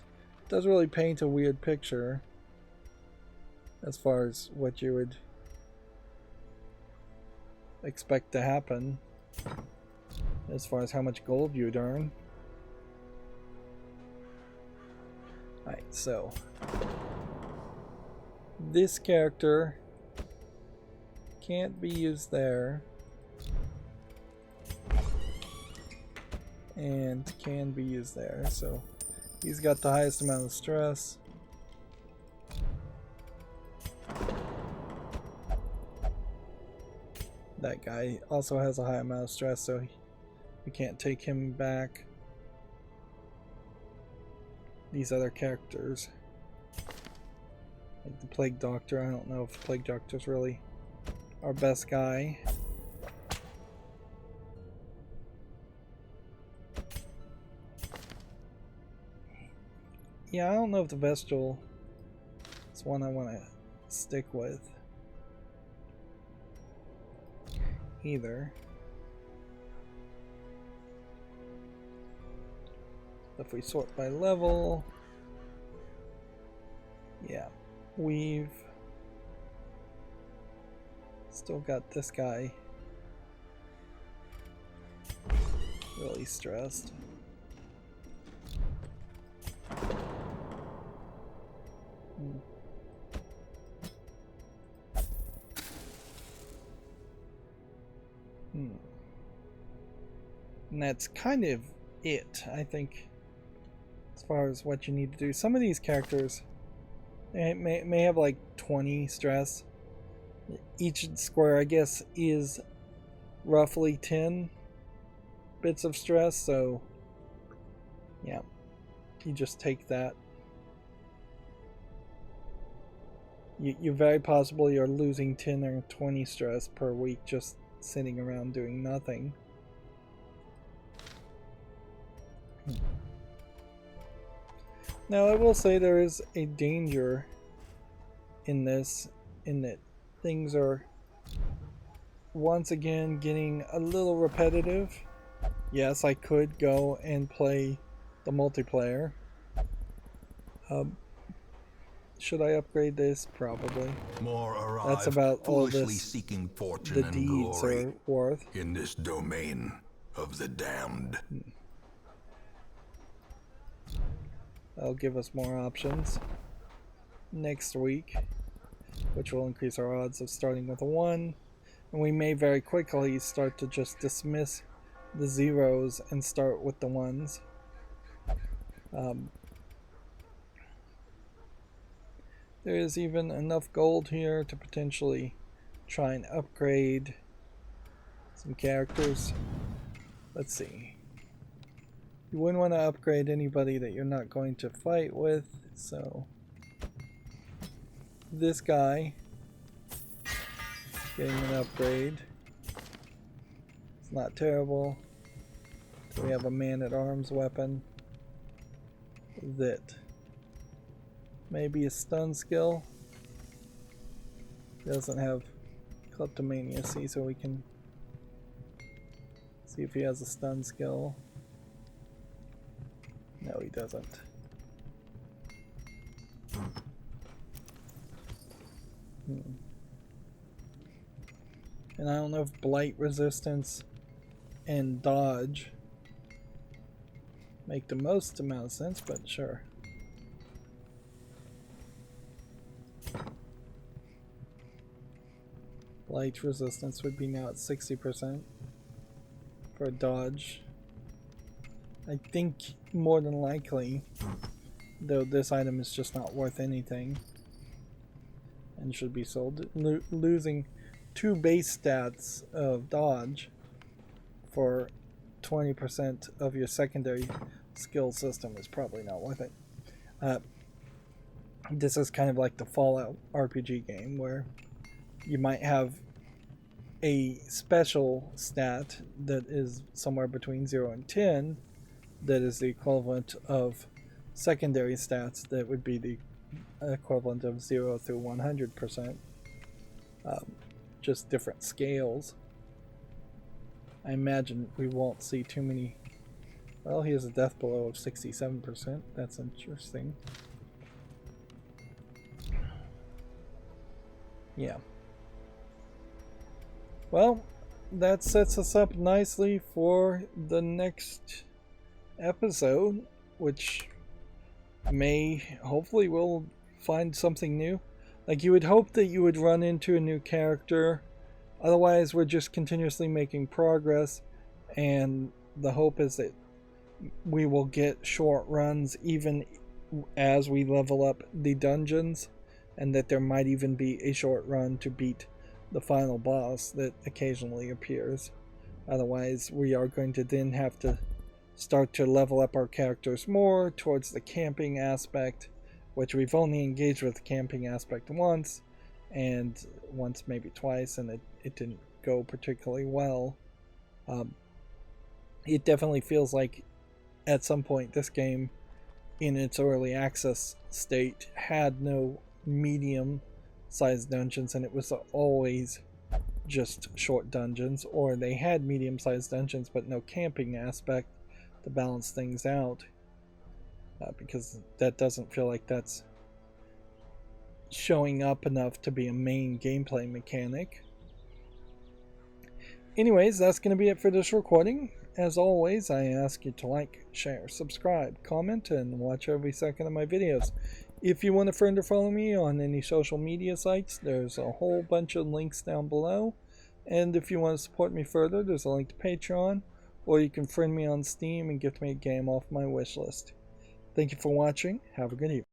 A: does really paint a weird picture as far as what you would expect to happen, as far as how much gold you'd earn. Alright, so this character can't be used there, and can be used there, so he's got the highest amount of stress. That guy also has a high amount of stress, so we can't take him back. These other characters, like the Plague Doctor, I don't know if the Plague Doctor's really our best guy. Yeah, I don't know if the Vestal is one I want to stick with either. If we sort by level, yeah, we've still got this guy really stressed. And that's kind of it, I think, as far as what you need to do. Some of these characters may have like 20 stress. Each square, I guess, is roughly 10 bits of stress, so yeah, you just take that. You very possible you're losing 10 or 20 stress per week just sitting around doing nothing. Now, I will say there is a danger in this, in that things are once again getting a little repetitive. Yes, I could go and play the multiplayer. Should I upgrade this? Probably.
B: More arrive,
A: that's about all
B: foolishly
A: this
B: seeking fortune
A: the
B: and
A: deeds
B: glory
A: are worth.
B: in this domain of the damned.
A: That'll give us more options next week, which will increase our odds of starting with a 1. And we may very quickly start to just dismiss the zeros and start with the 1s. There is even enough gold here to potentially try and upgrade some characters. Let's see. You wouldn't want to upgrade anybody that you're not going to fight with, so this guy getting an upgrade. It's not terrible. We have a man-at-arms weapon that may be a stun skill. He doesn't have kleptomania, see, so we can see if he has a stun skill. No, he doesn't. And I don't know if blight resistance and dodge make the most amount of sense, but sure. Blight resistance would be now at 60% for dodge. I think more than likely, though this item is just not worth anything and should be sold, losing 2 base stats of dodge for 20% of your secondary skill system is probably not worth it. This is kind of like the Fallout RPG game where you might have a special stat that is somewhere between 0 and 10 that is the equivalent of secondary stats that would be the equivalent of 0 through 100%. Just different scales. I imagine we won't see too many. Well, he has a death blow of 67%. That's interesting. Yeah. Well, that sets us up nicely for the next episode, which hopefully we'll find something new. Like, you would hope that you would run into a new character. Otherwise, we're just continuously making progress, and the hope is that we will get short runs even as we level up the dungeons, and that there might even be a short run to beat the final boss that occasionally appears. Otherwise, we are going to then have to start to level up our characters more towards the camping aspect, which we've only engaged with the camping aspect once, and once maybe twice, and it didn't go particularly well. It definitely feels like at some point this game in its early access state had no medium sized dungeons, and it was always just short dungeons, or they had medium sized dungeons but no camping aspect to balance things out, because that doesn't feel like that's showing up enough to be a main gameplay mechanic. Anyways, that's going to be it for this recording. As always, I ask you to like, share, subscribe, comment, and watch every second of my videos. If you want to friend or follow me on any social media sites, there's a whole bunch of links down below. And if you want to support me further, there's a link to Patreon, or you can friend me on Steam and gift me a game off my wish list. Thank you for watching. Have a good evening.